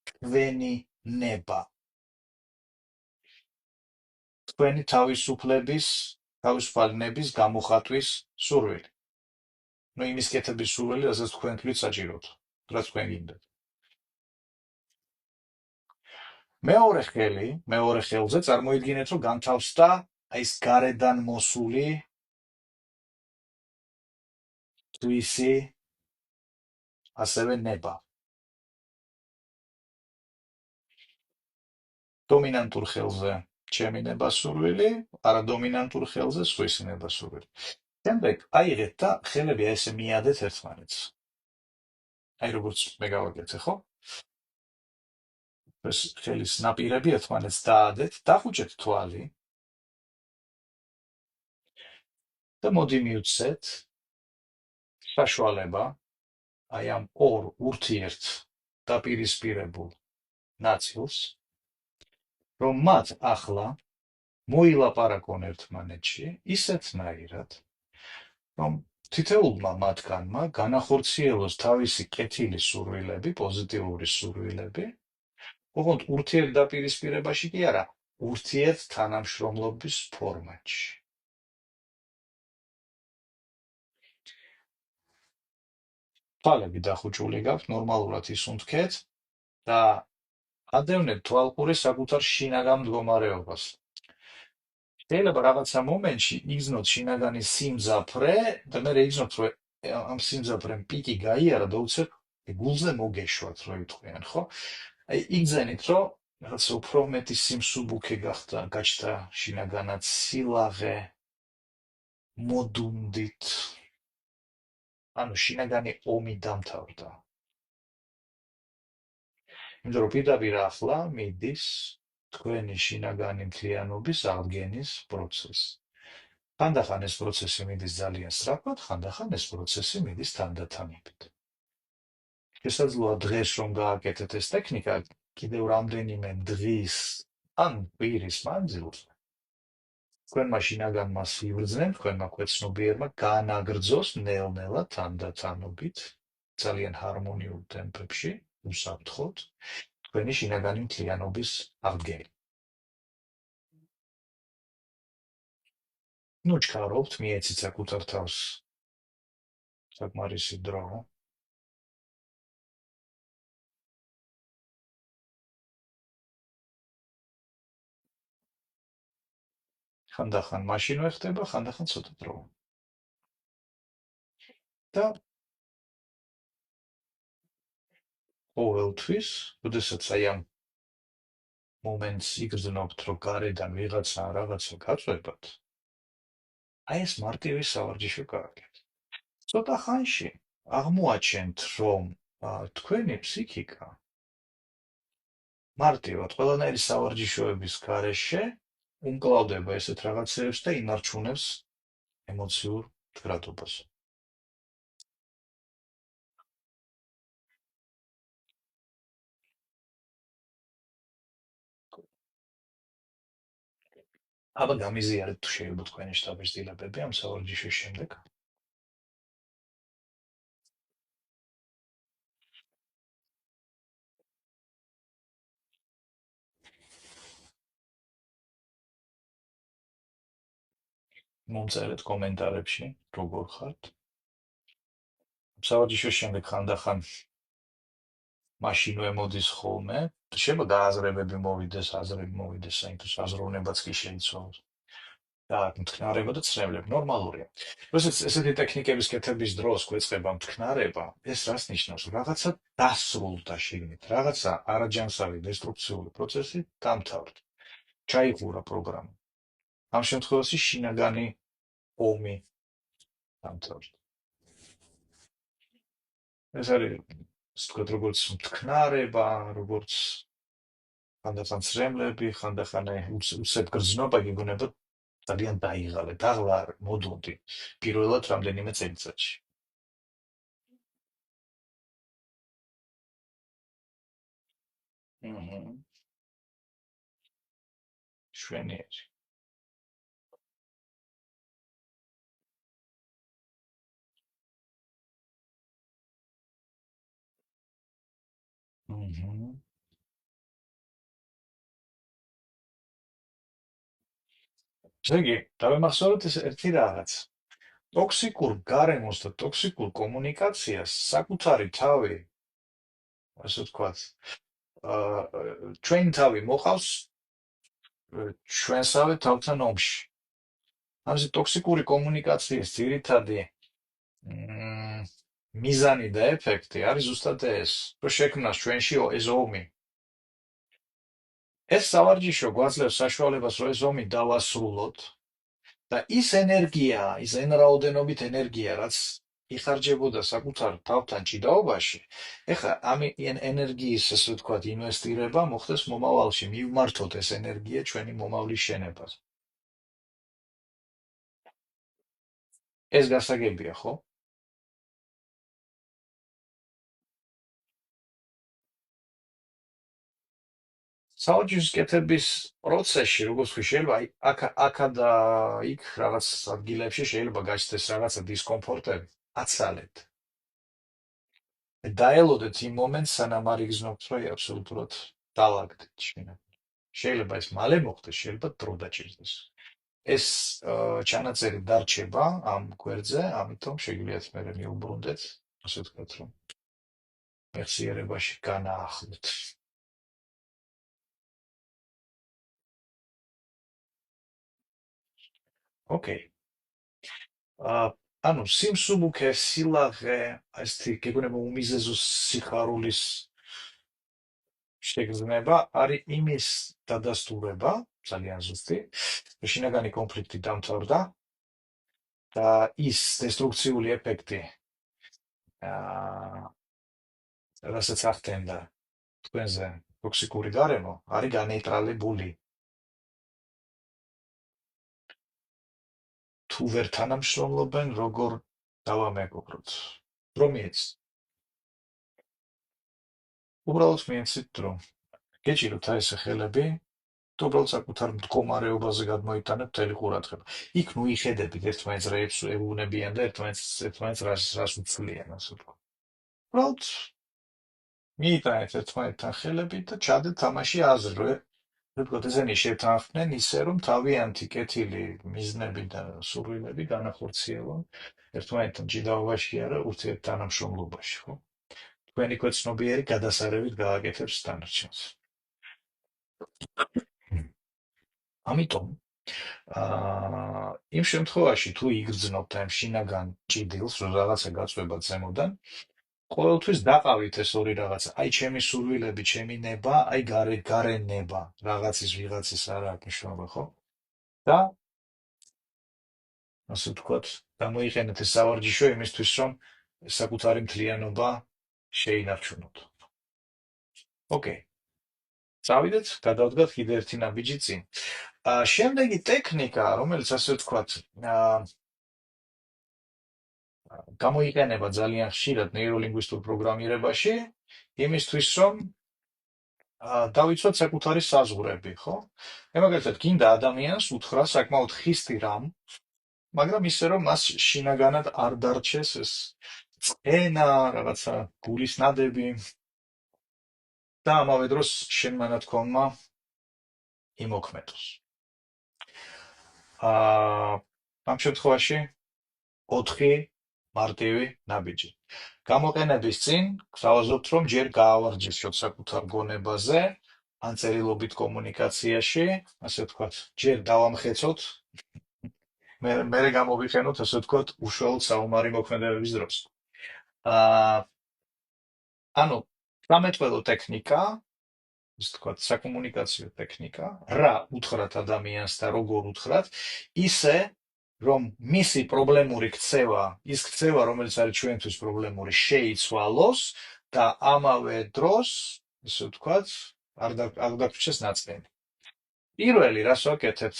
თქვენი ნება. თქვენი თავისუფალი ნების გამოხატვის სურვილი. იმის კეთების სურვილი, რასაც თქვენ თვლით საჭიროთ, რაც თქვენ გინდათ. მეორე ხელზე წარმოიდგინეთ, რომ განთავსდა აი ეს გარედან მოსული თვისი ასევე ნება. დომინანტურ ხელზე ჩემი ნება-სურვილი, არადომინანტურ ხელზე სხვისი ნება-სურვილი. შემდეგ აიღეთ და ხელები ესე მიადეთ ერთმანეთს. აი როგორც მე გავაკეთე, ხო? ეს ხელის ნაპირები ერთმანეთს დაადეთ, დახუჭეთ თვალი და მოდი მივცეთ საშუალება აი ამ ორ ურთიერთ დაპირისპირებულ ნაწილს, რომ მათ ახლა მოილაპარაკონ ერთმანეთში ისეთნაირად, რომ თითოეულმა მათგანმა განახორციელოს თავისი კეთილი სურვილები, პოზიტიური სურვილები, ოღონდ ურთიერთდაპირისპირებაში კი არა, ურთიერთ თანამშრომლობის ფორმატში. თვალები დახუჭული გაქვთ, ნორმალურად ისუნთქეთ და ადევნებთ თვალყურის საკუთარ შინაგან მდგომარეობას. შეიძლება რაღაცა მომენტში იგრძნოთ შინაგანი სიმძაფრე და მე იგრძნოთ, რომ ამ სიმძაფრემ პიკი გაიარა და უცებ გულზე მოგეშვათ, რო იტყვიან, ხო? აი, იგრძენით, რომ რაღაცა უფრო მეტი სიმსუბუქე გახდა, გაჩნდა შინაგანად სილაღე, მოდუნდით, ანუ შინაგანი ომი დამთავრდა. იმიტომ რომ პირდაპირ ახლა მიდის თქვენი შინაგანი მთლიანობის აღდგენის პროცესი. ხანდახან ეს პროცესი მიდის ძალიან სწრაფად, ხანდახან ეს პროცესი მიდის თანდათანობით. შესაძლოა დღეს რომ გააკეთეთ ეს ტექნიკა, კიდევ რამდენიმე დღის ან კვირის მანძილზე თქვენმა შინაგანმა სიბრძნემ, თქვენმა ქვეცნობიერმა განაგრძოს ნელ-ნელა თანდათანობით, ძალიან ჰარმონიულ ტემპებში, უსაფრთხოდ, თქვენი შინაგანი მთლიანობის აღდგენა. ნუ ჩქარობთ, მიეცით საკუთარ თავს საკმარისი დრო. ხანდახან მაშინვე ხდება, ხანდახან ცოტა დრო. და ყოველთვის, როდესაც აი ამ მომენტს იგრძნობთ, რომ გარედან ვიღაცა რაღაცა გაწვევათ, აი ეს მარტივი სავარჯიშო გააკეთეთ. ცოტა ხანში აღმოაჩენთ, რომ თქვენი ფსიქიკა მარტივად ყველანაირი სავარჯიშოების გარეშე უმკლავდება ესეთ რაღაცებს და ინარჩუნებს ემოციურ მდგრადობას. აბა გამიზიარეთ თუ შეიძლება თქვენი შთაბეჭდილებები ამ სავარჯიშოს შემდეგ. მომწერეთ კომენტარებში, როგორ ხართ. სავარჯიშოს შემდეგ ხანდახან მაშინვე მოდის ხოლმე. შეიძლება გააზრებები მოვიდეს, აზრები მოვიდეს, საერთოდ აზროვნებაც კი შეიცვალოს. და მტკნარება და ცრემლები ნორმალურია. როდესაც ესეთი ტექნიკების კეთების დროს გვეწყება მტკნარება, ეს რას ნიშნავს? რაღაცა დასრულდა შიგნით, რაღაცა არაჯანსაღი დესტრუქციული პროცესი დამთავრდა. ჩაიხურა პროგრამა. ამ შემთხვევაში შინაგანი ომი დამთავრდა. ეს არის, ასე ვთქვათ, როგორც მტკნარება, როგორც ხანდახან ცრემლები, ხანდახან უსეთ გრძნობა გიგონება ძალიან დაიღალე, დაღლა არ მოდუნდი პირველად რამდენიმე წელიწადში. მჰმ. შვენიერი. მჰმ. ესე იგი, დავემახსოვროთ ეს ერთი რაღაც. ტოქსიკურ გარემოს და ტოქსიკურ კომუნიკაციას საკუთარი თავი, ასე ვთქვათ, ჩვენი თავი მოყავს ჩვენსავე თავთან ომში. ამაზე ტოქსიკური კომუნიკაციის ძირითადი მიზანი და ეფექტი არის ზუსტად ეს, რომ შექმნას ჩვენში ეს ომი. ეს სავარჯიშო გვაძლევს საშუალებას, რომ ეს ომი დავასრულოთ და ის ენერგია, ის ენრაოდენობით ენერგია, რაც იხარჯებოდა საკუთარ თავთან ჭიდაობაში, ეხლა ამ ენერგიის, ასე ვთქვათ, ინვესტირება მოხდეს მომავალში, მივმართოთ ეს ენერგია ჩვენი მომავლის შენებას. ეს გასაგებია, ხო? სავარჯიშოს კეთების პროცესში, როგორც ვთქვი, შეიძლება აქა და იქ რაღაც ადგილებში შეიძლება გაჩნდეს რაღაცა დისკომფორტები, აცალეთ. დაელოდეთ იმ მომენტს, სანამ არ იგრძნობთ, რომ აბსოლუტურად დალაგდეთ შინაგან. შეიძლება ეს მალე მოხდეს, შეიძლება დრო დაჭირდეს. ეს ჩანაწერი დარჩება ამ გვერდზე, ამიტომ შეგიძლიათ მერე მიუბრუნდეთ ასე ვთქვათ, რომ მეხსიერებაში განაახლოთ. ოკეი. ანუ სიმსუბუქე, სილაღე, ესეთი გეგონება უმიზეზო სიხარულის შეგრძნება არის იმის დადასტურება, ძალიან ზუსტი, შინაგანი კონფლიქტი დამთავრდა და ის დესტრუქციული ეფექტი, რასაც ახდენდა თქვენზე ტოქსიკური გარემო, არის განეიტრალებული. თუ ვერ თანამშრომლობენ, როგორ დავამეგობროთ? რომ მიეც. უბრალოდ მიეცით, რომ გეჭიროთ აი ესე ხელები, თუ უბრალოდ საკუთარ მდგომარეობაზე გადმოიტანებთ მთელი ყურადღება. იქ ნუ იხედებით ერთმანეთს რეებს ეუბნებიან და ერთმანეთს რას უცვლიან, ასე ვთქვათ. უბრალოდ მიიტანეთ ერთმანეთთან ხელები და ჩადეთ თამაში აზრზე. ვთქვათ, ესენი შეთანხმდნენ ისე, რომ თავიანთი კეთილი მიზნები და სურვილები განახორციელონ ერთმანეთთან ჭიდაობაში არა, ურთიერთთანამშრომლობაში, ხო? თქვენი ქვეცნობიერი გადასარევით გააკეთებს დანარჩენს. ამიტომ იმ შემთხვევაში თუ იგრძნობთ ამ შინაგან ჭიდილს, რომ რაღაცა გაწვევათ ზემოდან, ყოველთვის დაყავით ეს ორი რაღაცა. აი ჩემი სურვილები, ჩემი ნება, აი გარე ნება, რაღაცის ვიღაცის არ აქვს მნიშვნელობა, ხო? და ასე ვთქვათ, გამოიყენეთ ეს სავარჯიშო იმისთვის, რომ საკუთარი მთლიანობა შეინარჩუნოთ. ოკეი. წავიდეთ, გადავდგათ კიდე ერთი ნაბიჯი წინ. შემდეგი ტექნიკა, რომელიც ასე ვთქვათ, გამოიყენება ძალიან ხშირად ნეიროლინგვისტურ პროგრამირებაში, იმისთვის, რომ დავიცვათ საკუთარი საზღვრები, ხო? მაგალითად, გინდა ადამიანს უთხრა საკმაოდ ხისტი რამ, მაგრამ ისე რომ მას შინაგანად არ დარჩეს ეს წენა, რაღაცა გულის ნადები და ამავე დროს შენ მანათქვამმა იმოქმედოს. ამ შემთხვევაში 4 მარტივი ნაბიჯი. გამოყენების წინ გთავაზობთ, რომ ჯერ გაავარჯიშოთ საკუთარ გონებაზე, ან წერილობით კომუნიკაციაში, ასე ვთქვათ, ჯერ დავამხეცოთ, მე გამოვიყენოთ, ასე ვთქვათ, უშუალოდ საომარი მოქმედებების დროს. ანუ სამეთვალო ტექნიკა, ასე ვთქვათ, საკომუნიკაციო ტექნიკა, რა უთხრათ ადამიანს და როგორ უთხრათ, ისე რომ მისი პრობლემური ქცევა, ის ქცევა, რომელიც არის ჩვენთვის პრობლემური, შეიცვალოს და ამავე დროს, ისე ვთქვათ, არ დაგვრჩეს ნაწყენი. პირველი, რას ვაკეთებთ?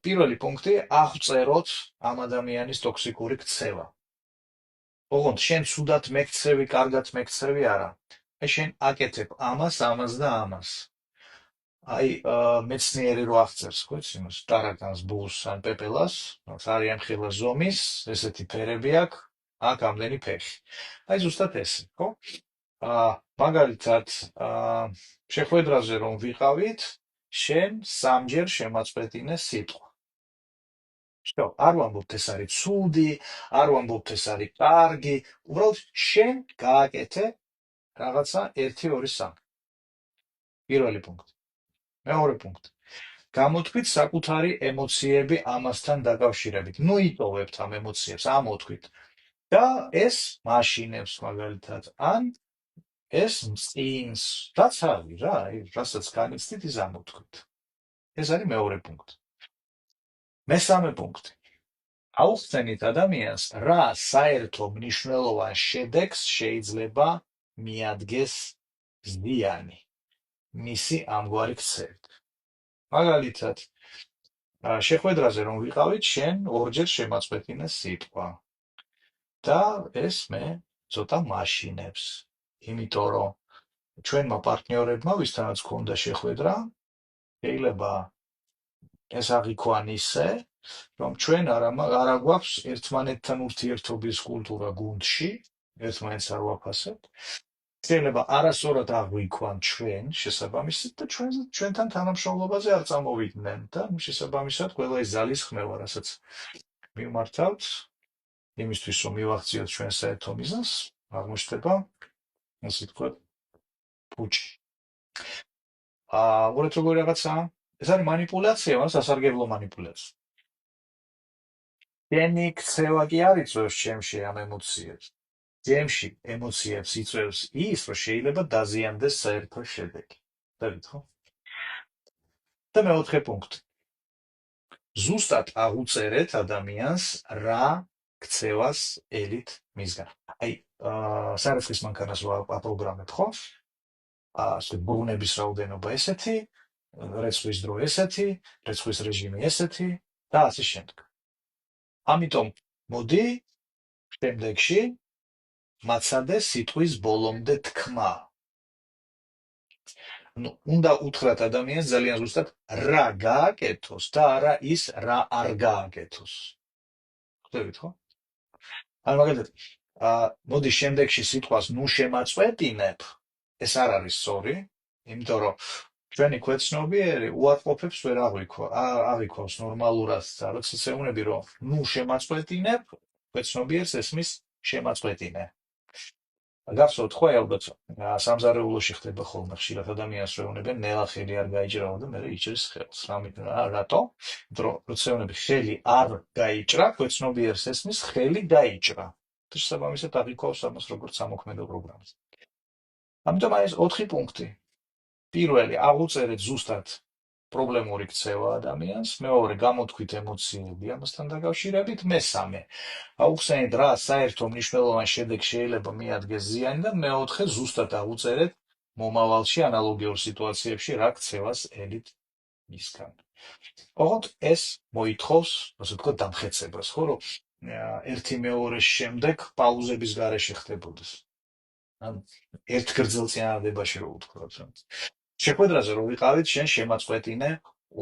პირველი პუნქტი, აღწეროთ ამ ადამიანის ტოქსიკური ქცევა. ოღონდ შენ ცუდად მეკცევი, კარგად მეკცევი არა. აი შენ აკეთებ ამას, ამას და ამას. აი მეცნიერი რო აღწერს, ხო იცი, იმას ტარაკანს, ბულს ან პეპელას, არის ამ ხილა ზომის, ესეთი ფერები აქვს, აქ ამდენი ფეხი. აი ზუსტად ესე, ხო? მაგალითად, შეხვედრაზე რომ ვიყავით, შენ სამჯერ შემაწყვეტინე სიტყვა. შო, არ ვამბობთ ეს არის ცუდი, არ ვამბობთ ეს არის კარგი, უბრალოდ შენ გააკეთე რაღაცა 1 2 3. პირველი პუნქტი. მეორე პუნქტი. გამოთქვით საკუთარი ემოციები ამასთან დაკავშირებით. ნუ იტოვებთ ამ ემოციებს, ამოთქვით. და ეს მაშინებს მაგალითად, ან ეს მწყინს, რაც არის რა, რასაც განიცდით, ის ამოთქვით. ეს არის მეორე პუნქტი. მესამე პუნქტი. აუხსენით ადამიანს, რა საერთო მნიშვნელოვან შედეგს შეიძლება მიადგეს ზიანი მისი ამგვარი ქცევით. მაგალითად, შეხვედრაზე რომ ვიყავით, შენ 2ჯერ შემაწყვეტინე სიტყვა. და ეს მე ცოტა მაშინებს. იმიტომ რომ ჩვენმა პარტნიორებმა, ვისთანაც გქონდა შეხვედრა, შეიძლება ეს აღიქვან ისე, რომ ჩვენ არა გვაქვს ერთმანეთთან ურთიერთობის კულტურა გუნდში, ერთმანეთს არ ვაფასებთ. შეიძლება არასწორად აღვიქვან ჩვენ შესაბამისად და ჩვენთან თანამშრომლობაზე არ წამოვიდნენ და შესაბამისად ყველა ეს ძალისხმევა, რასაც მივმართავთ, იმისთვის რომ მივახციოთ ჩვენ საერთო მიზანს, აღმოჩნდება, ასე ვთქვათ, ფუჭი. უყურეთ როგორი რაღაცაა. ეს არის მანიპულაცია, მაგრამ სასარგებლო მანიპულაცია. შენი ქცევა კი არ იწვევს ჩემში ამ ემოციებს. ჩემში ემოციებს იწვევს ის, რომ შეიძლება დაზიანდეს საერთო შედეგი. ხედავთ ხო? და მეოთხე პუნქტი. ზუსტად აღუწერეთ ადამიანს რა ქცევას ელით მისგან. აი, სარაცხის მანქანას ვაპროგრამებ, ხო? ბრუნების რაოდენობა ესეთი, რეცხვის დრო ესეთი, რეცხვის რეჟიმი ესეთი და ასე შემდეგ. ამიტომ მოდი შემდეგში მაცადე სიტყვის ბოლომდე თქმა. უნდა უთხრათ ადამიანს ძალიან ზუსტად რა გააკეთოს და არა ის რა არ გააკეთოს. ხვდებით ხო? ანუ მაგალითად, მოდი შემდეგში სიტყვას ნუ შემაწყვეტინებ, ეს არ არის სწორი, იმიტომ რომ ჩვენი ქვეცნობიერი უარყოფებს ვერ აღიქვავს ნორმალურად და როცა ეუბნები რომ ნუ შემაწყვეტინებ, ქვეცნობიერს ესმის შემაწყვეტინე. გახსოვთ ხო ალბათ სამზარეულოში ხდება ხოლმე ხშირად ადამიანს ეუბნებიან ნელა ხელი არ გაიჭრაო და მე იჭრის ხელს. რატო? იმიტომ რომ როცა ეუბნები ხელი არ გაიჭრა, ქვეცნობიერს ესმის ხელი გაიჭრა. და შესაბამისად აღიქვავს ამას როგორც სამოქმედო პროგრამას. ამიტომ აი ეს 4 პუნქტი. პირველი, აღუწერეთ ზუსტად პრობლემური ქცევა ადამიანს, მეორე, გამოთქვით ემოციები ამასთან დაკავშირებით, მესამე, აუხსენეთ რა საერთო მნიშვნელოვან შედეგს შეიძლება მიადგეს ზიანი და მეოთხე, ზუსტად აღუწერეთ მომავალში ანალოგიურ სიტუაციებში რა ქცევას ელით მისგან. ოღონდ ეს მოითხოვს, ასე ვთქვათ, დამხეცებას, ხო, რომ ერთი მეორეს შემდეგ პაუზების გარეშე ხდებოდეს. ან ერთ გრძელ წინადადებაში რო ვთქვათ. შეხვედრაზე რომ ვიყავით, შენ შემაწყვეტინე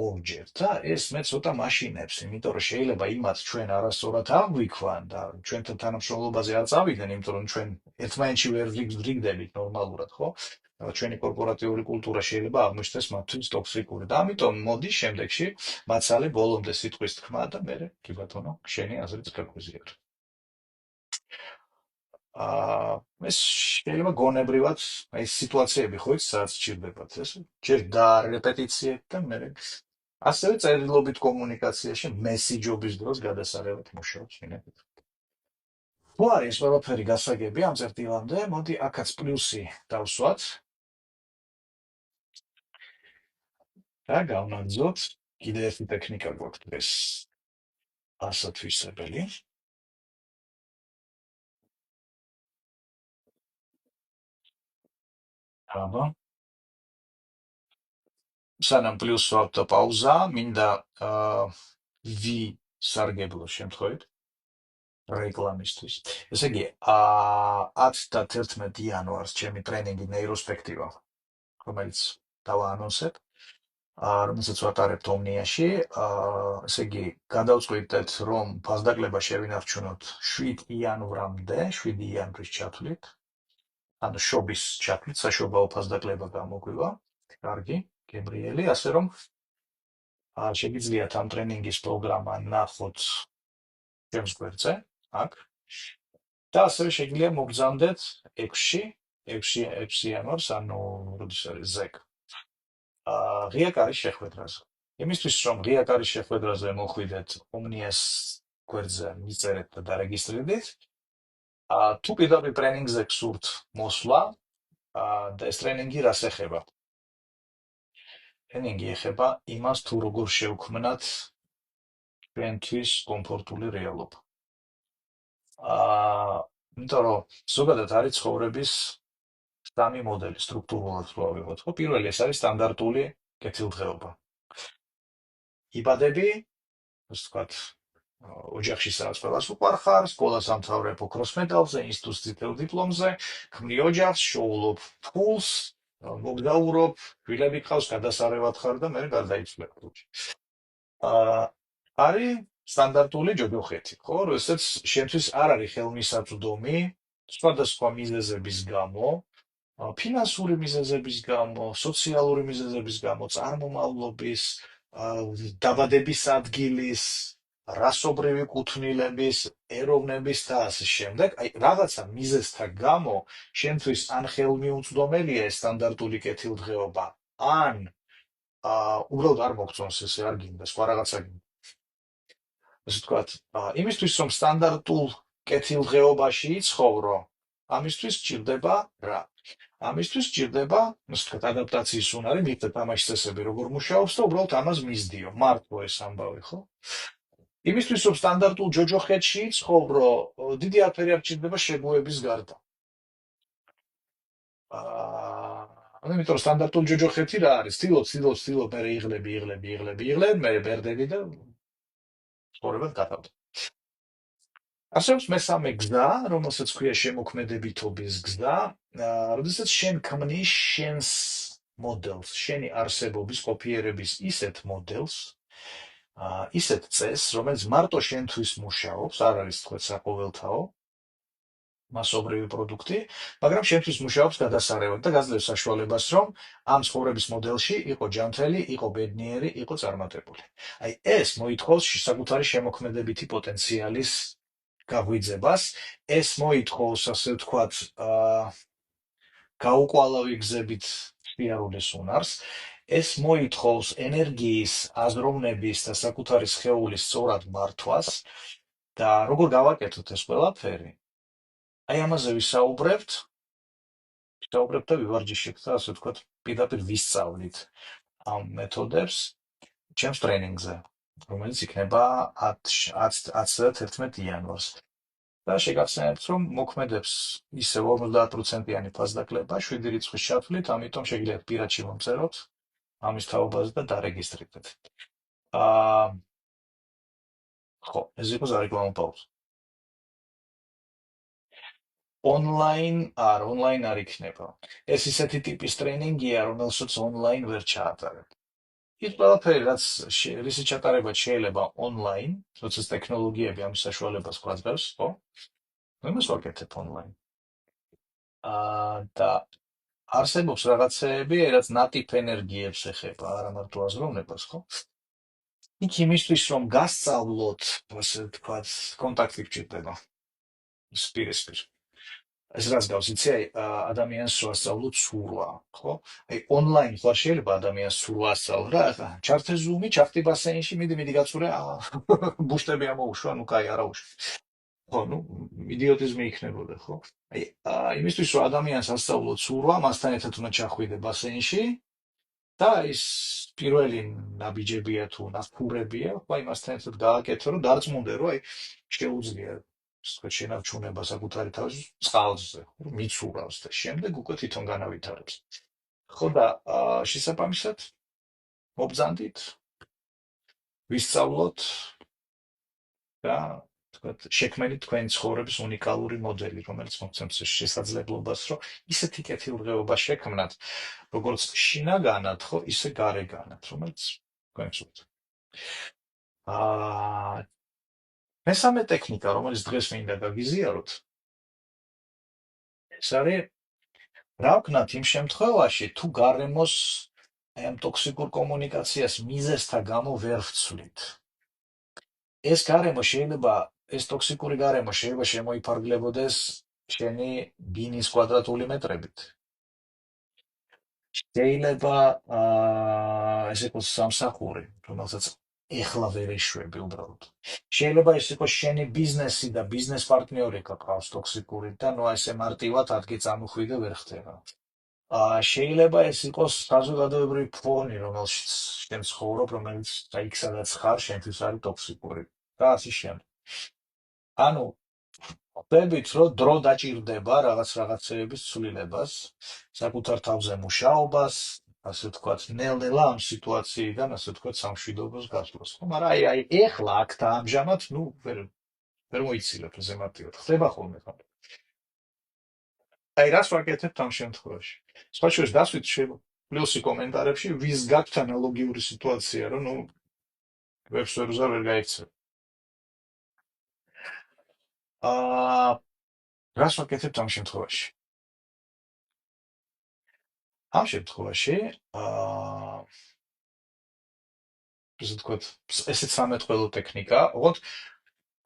ორჯერ და ეს მე ცოტა მაშინებს, იმიტომ რომ შეიძლება იმათ ჩვენ არასწორად აღვიქვან და ჩვენთან თანამშრომლობაზე არ წავიდნენ, იმიტომ რომ ჩვენ ერთმანეთში ვერ ვიგდებით ნორმალურად, ხო? ჩვენი კორპორატიული კულტურა შეიძლება აღმოჩნდეს მათთვის ტოქსიკური და ამიტომ მოდი შემდეგში მაცალე ბოლომდე სიტყვის თქმა და მე კი ბატონო, შენი აზრიც გაგვიზიარო. ეს შეიძლება გონებრივად აი სიტუაციები ხო ის სადაც სჭირდებათ ეს ჯერ და რეპეტიციები და მე ასევე წერილობით კომუნიკაციაში მესიჯობის დროს გადასარევად მუშაობს მინებით. თუ არის ყველაფერი გასაგები ამ წერტილამდე, მოდი აქაც პლუსი დავსვათ და გავნაგზოთ კიდე ერთი ტექნიკა გვაქვს დღეს ასათვისებელი. აბა სანამ პლუს ვავთ და პაუზა, მინდა ვი სარგებლო შემთხვევით რეკლამისთვის. ესე იგი, 10 და 11 იანვარს ჩემი ტრენინგი ნეიროსპექტივა, რომელიც დავაანონსებ, რომელსაც ვატარებთ ომნიაში. ესე იგი, გადავწყვიტეთ, რომ ფასდაკლება შევინარჩუნოთ 7 იანვრამდე, 7 იანვრის ჩათვლით. ანუ შობის ჩათვლით, საშობაო ფასდაკლება გამოგვივა. კარგი, გებრიელი, ასე რომ შეგიძლიათ ამ ტრენინგის პროგრამა ნახოთ ჩემს გვერდზე, აქ. და ასევე შეგიძლია მოგზავნდეთ 6 იანვარს, ანუ როდის არის ზეგ. ღია კარის შეხვედრაზე. იმისთვის, რომ ღია კარის შეხვედრაზე მოხვიდეთ ომნიას გვერდზე მიწერეთ და დარეგისტრირდით. თუ პირდაპირ ტრენინგზე გსურთ მოსვლა და ეს ტრენინგი რას ეხება? ტრენინგი ეხება იმას, თუ როგორ შევქმნათ ჩვენთვის კომფორტული რეალობა. იმიტომ რომ ზოგადად არის ცხოვრების სამი მოდელი სტრუქტურულად ვავიღოთ, ხო? პირველი ეს არის სტანდარტული კეთილდღეობა. იბადები, ასე ვთქვათ, ოჯახში სადაც ყველას უყვარხარ, სკოლას ამთავრებ ოქროს მედალზე, ინსტიტუტს წითელ დიპლომზე, ქმნი ოჯახს, შოულობ ფულს, მოგზაურობ, შვილები ყავს, გადასარევად ხარ და მე გარდაიცვლებ. არის სტანდარტული ჯოჯოხეთი, ხო? როდესაც შენთვის არ არის ხელმისაწვდომი სხვადასხვა მიზეზების გამო, ფინანსური მიზეზების გამო, სოციალური მიზეზების გამო, წარმომავლობის, დაბადების ადგილის, რასობრივი კუთვნილების, ეროვნების და ასე შემდეგ. აი, რაღაცა მიზეზთა გამო შენთვის ან ხელმიუწვდომელია ეს სტანდარტული კეთილდღეობა, ან უბრალოდ არ მოგწონს ესე, არ გინდა, სხვა რაღაცა გინდა. ასე ვთქვათ, იმისთვის, რომ სტანდარტულ კეთილდღეობაში იცხოვრო, ამისთვის სჭირდება რა? ამისთვის სჭირდება, ასე ვთქვათ, ადაპტაციის უნარი, მივხვდეთ თამაშის წესები როგორ მუშაობს და უბრალოდ ამას მისდიო. მართო ეს ამბავი, ხო? იმისთვის, რომ სტანდარტულ ჯოჯოხეთში იცხოვრო, დიდი არაფერი არ სჭირდება შეგუების გარდა. იმიტომ რომ სტანდარტული ჯოჯოხეთი რა არის? ცდილობ, მე იღლები, მე ბერდები და ცხოვრება გათავდა. არსებობს მესამე გზა, რომელსაც ქვია შემოქმედებითობის გზა, როდესაც შენ ქმნის შენს მოდელს, შენი არსებობის ყოფიერების ისეთ მოდელს, ისეთ წესს, რომელიც მარტო შენთვის მუშაობს, არ არის თქვა საყოველთაო, მასობრივი პროდუქტი, მაგრამ შენთვის მუშაობს გადასარევად და გაძლევს საშუალებას, რომ ამ ცხოვრების მოდელში იყო ჯანმრთელი, იყო ბედნიერი, იყო წარმატებული. აი ეს მოითხოვს საკუთარი შემოქმედებითი პოტენციალის გაგვიძებას, ეს მოითხოვს, ასე ვთქვათ, გაუყვალავი გზებით სიარულის უნარს, ეს მოითხოვს ენერგიის, აზროვნების და საკუთარი სხეულის სწორად მართვას და როგორ გავაკეთოთ ეს ყველაფერი? აი ამაზე ვისაუბრებთ და ვივარჯიშებთ და ასე ვთქვათ, პირდაპირ ვისწავლით ამ მეთოდებს ჩემს ტრენინგზე, რომელიც იქნება 10-11 იანვარს. და შეგახსენებთ, რომ მოქმედებს ისევ 50%-იანი ფასდაკლება 7 რიცხვის ჩათვლით, ამიტომ შეგიძლიათ პირადში მომწეროთ ამის თაობაზე და დარეგისტრირდეთ. ხო, ეს იყო სარეკლამო პაუზა. ონლაინ არ იქნება. ეს ისეთი ტიპის ტრენინგია, რომელსაც ონლაინ ვერ ჩაატარებ. ის ყველაფერი, რისი ჩატარება შეიძლება ონლაინ, როდესაც ტექნოლოგიები ამის საშუალებას გვაძლევს, ხო? იმას ვაკეთებ ონლაინ. და არსებობს რაღაცეები, რაც ნატიფ ენერგიებს ეხება, არა მარტო აზროვნებას, ხო? იქ იმისთვის, რომ გასწავლოთ, ასე ვთქვათ, კონტაქტი გჭირდება. სპირისპირ. ეს რაც გავს, იცი, აი, ადამიანს რო ასწავლოთ სურვა, ხო? აი, ონლაინ ხო შეიძლება ადამიანს სურვა ასწავლო რა, ახლა ჩართე ზუმი, ჩახტი ბასეინში, მიდი გაცურე, ბუშტები ამოუშვა, ნუ კაი, არა უშვა. ხო, ნუ იდიოტიზმი იქნებოდა, ხო? აი, იმისთვის რომ ადამიანს ასწავლოთ სურვა, მასთან ერთად უნდა ჩახვიდე ბასეინში და ის პირველი ნაბიჯებია თუ ნახურებია, ხო, აი მასთან ერთად გააკეთო, რომ დარწმუნდე, რომ აი შეუძლია თქვა შენარჩუნება საკუთარი თავის წყალზე, რომ მიცურავს და შემდეგ უკვე თვითონ განავითარებს. ხო და შესაბამისად მობრძანდით, ვისწავლოთ და თქვათ, შექმნით თქვენი ცხოვრების უნიკალური მოდელი, რომელიც მოგცემს შესაძლებლობას, რომ ისეთი კეთილდღეობა შექმნათ, როგორც შინაგანად, ხო, ისე გარეგანად, რომელიც თქვენს უთხრა. მესამე ტექნიკა, რომელიც დღეს მინდა გაგიზიაროთ, ეს არის რა ვქნათ იმ შემთხვევაში, თუ გარემოს ამ ტოქსიკურ კომუნიკაციას მიზეზთა გამო ვერ ვცვლით. ეს ტოქსიკური გარემო შეიძლება შემოიფარგლებოდეს შენი ბინის კვადრატული მეტრებით. შეიძლება ეს იყოს სამსახური, რომელსაც ეხლა ვერ ეშვები უბრალოდ. შეიძლება ეს იყოს შენი ბიზნესი და ბიზნეს პარტნიორი გყავს ტოქსიკური და ნუ ესე მარტივად ადგე წამოხვიდე ვერ ხდება. შეიძლება ეს იყოს საზოგადოებრივი ფონი, რომელშიც შენ ცხოვრობ, რომელიც იქ სადაც ხარ, შენთვის არის ტოქსიკური და ასე შემდეგ. ანუ ხვდებით, რომ დრო დაჭირდება რაღაცეების ცვლილებას, საკუთარ თავზე მუშაობას, ასე ვთქვათ, ნელ-ნელა ამ სიტუაციიდან, ასე ვთქვათ, სამშვიდობოს გასვლას. ხო, მაგრამ აი ეხლა აქ და ამჟამად, ნუ ვერ მოიცილებ ესე მარტივად. ხდება ხოლმე ხო? აი რას ვაკეთებთ ამ შემთხვევაში? სხვა შორის დასვით პლუსი კომენტარებში, ვის გაქვთ ანალოგიური სიტუაცია, რომ ნუ ვებს ვერ გაიქცევ. რას ვაკეთებთ ამ შემთხვევაში? ამ შემთხვევაში ესე ვთქვათ, ესეც სამეთყველო ტექნიკაა, ოღონდ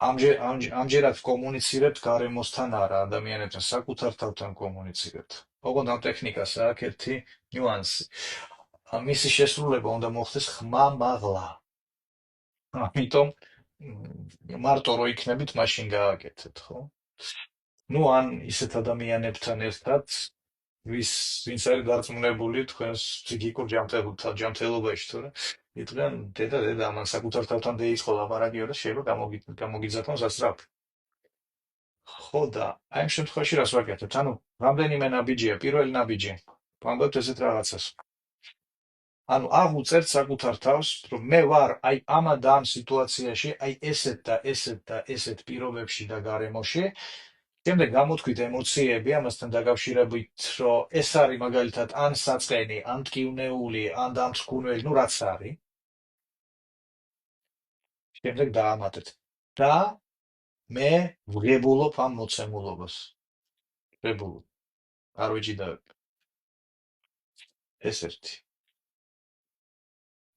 ამჯერად კომუნიცირებთ გარემოსთან არა, ადამიანებთან, საკუთარ თავთან კომუნიცირებთ. ოღონდ ამ ტექნიკას აქვს ერთი ნიუანსი. მისი შესრულება უნდა მოხდეს ხმამაღლა. ამიტომ მარტო რო იქნებით, მაშინ გააკეთეთ, ხო? ნუ ან ისეთ ადამიანებთან ერთად, ვინც არის დარწმუნებული თქვენს ფსიქიკურ ჯანმრთელობაში, თორე იტყვიან დედა, ამან საკუთარ თავთან დაიწყო ლაპარაკი, და შეიძლება გამოგიძახონ სასწრაფო. ხო და აი ამ შემთხვევაში რას ვაკეთებთ? ანუ რამდენიმე ნაბიჯია, პირველი ნაბიჯი. ვამბობთ ესეთ რაღაცას. ანუ აღუწერთ საკუთარ თავს, რომ მე ვარ აი ამ და ამ სიტუაციაში, აი ესეთ და ესეთ და ესეთ პირობებში და გარემოში. შემდეგ გამოთქვით ემოციები ამასთან დაკავშირებით, რომ ეს არის მაგალითად ან საწყენი, ან ტკივნეული, ან დამწკუნველი, ნუ რაც არის. შემდეგ დაამატეთ. და მე ვღებულობ ამ მოცემულობას. ვღებულობ. არ ვიჭიდავებ. ეს ერთი.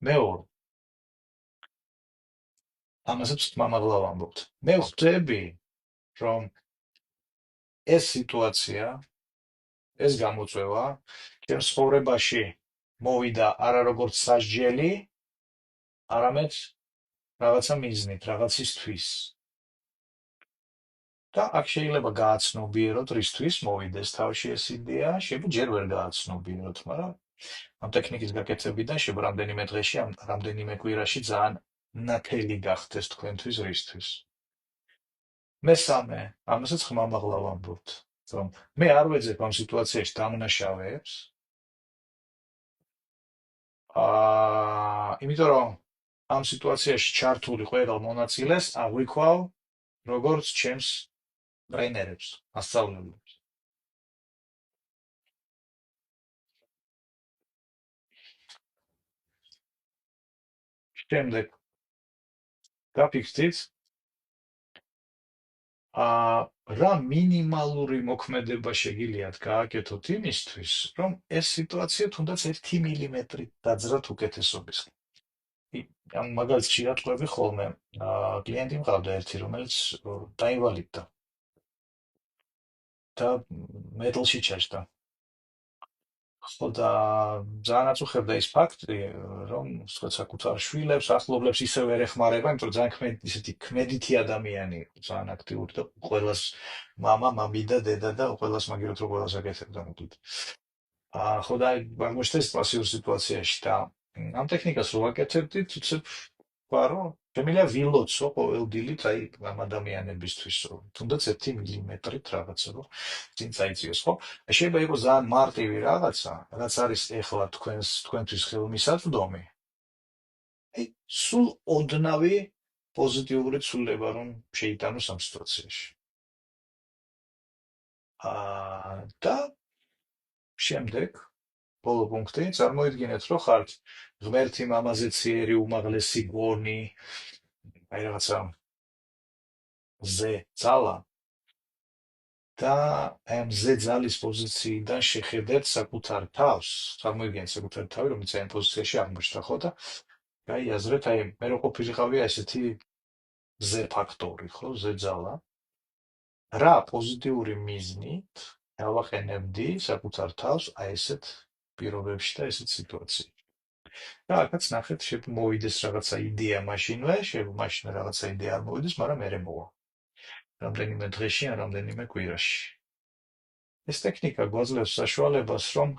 მეორე. ამასაც მამაღლა ვამბობთ. მე ვხვდები, რომ ეს სიტუაცია, ეს გამოწვევა, ჩემს ცხოვრებაში მოვიდა არა როგორც სასჯელი, არამედ რაღაცა მიზნით, რაღაცისთვის. და აქ შეიძლება გააცნობიეროთ, რისთვის მოვიდეს თავში ეს იდეა, შეიძლება ჯერ ვერ გააცნობიეროთ, მაგრამ ამ ტექნიკის გაკეთებიდან შეიძლება რამდენიმე დღეში, რამდენიმე კვირაში ძალიან ნათელი გახდეს თქვენთვის რისთვის. მესამე, ამასაც ხმამაღლა ვამბობთ, რომ მე არ ვეძებ ამ სიტუაციაში დამნაშავეებს, იმიტომ რომ ამ სიტუაციაში ჩართული ყველა მონაწილეს აღვიქვავ როგორც ჩემს ტრეინერებს, მასწავლებლებს. შემდეგ გაფიქრდით, რა მინიმალური მოქმედება შეგიძლიათ გააკეთოთ იმისთვის, რომ ეს სიტუაცია თუნდაც 1 მილიმეტრი დაძრათ უკეთესობისკენ. ამ მაგალითში ატყვევი ხოლმე, კლიენტი მყავდა ერთი, რომელიც დაინვალიდდა და მეტლში ჩაჯდა. ხო და ძალიან აწუხებდა ის ფაქტი, რომ საკუთარ შვილებს, ახლობლებს ისევ ვერ ეხმარება, იმიტომ რომ ძალიან ისეთი ქმედითი ადამიანი იყო, ძალიან აქტიური და ყველას მამა, მამი და დედა და ყველას მაგერად რო ყველას აკეთებდა მოკლედ. ხო და აღმოჩნდა ეს პასიურ სიტუაციაში და ამ ტექნიკას რო ვაკეთებდით, უცებ ვთქვა, რომ შემიძლია ვილოცო ყოველ დილით აი ამ ადამიანებისთვის, რომ თუნდაც 1 მილიმეტრით რაღაცა რომ წინ წაიწიოს, ხო? შეიძლება იყოს ძალიან მარტივი რაღაცა, რაც არის ეხლა თქვენთვის ხელმისაწვდომი. აი, სულ ოდნავი პოზიტიური ცვლილება რომ შეიტანოს ამ სიტუაციაში. და შემდეგ ბოლო პუნქტი, წარმოიდგინეთ, რომ ხართ ღმერთი მამაზე ციერი უმაღლესი გონი, აი რაღაცა ზე ძალა და ამ ზე ძალის პოზიციიდან შეხედეთ საკუთარ თავს, წარმოიდგინეთ საკუთარ თავი, რომელიც ამ პოზიციაში აღმოჩნდა, ხო და გაიაზრეთ, აი მე რო ყოფილიყავია ესეთი ზე ფაქტორი, ხო, ზე ძალა, რა პოზიტიური მიზნით დავაყენებდი საკუთარ თავს აი ესეთ პირობებში და ესეთ სიტუაციებში. და აქაც ნახეთ, მოვიდეს რაღაცა იდეა მაშინვე, შეიძლება მაშინ რაღაცა იდეა არ მოვიდეს, მაგრამ მერე მოვა. რამდენიმე დღეში ან რამდენიმე კვირაში. ეს ტექნიკა გვაძლევს საშუალებას, რომ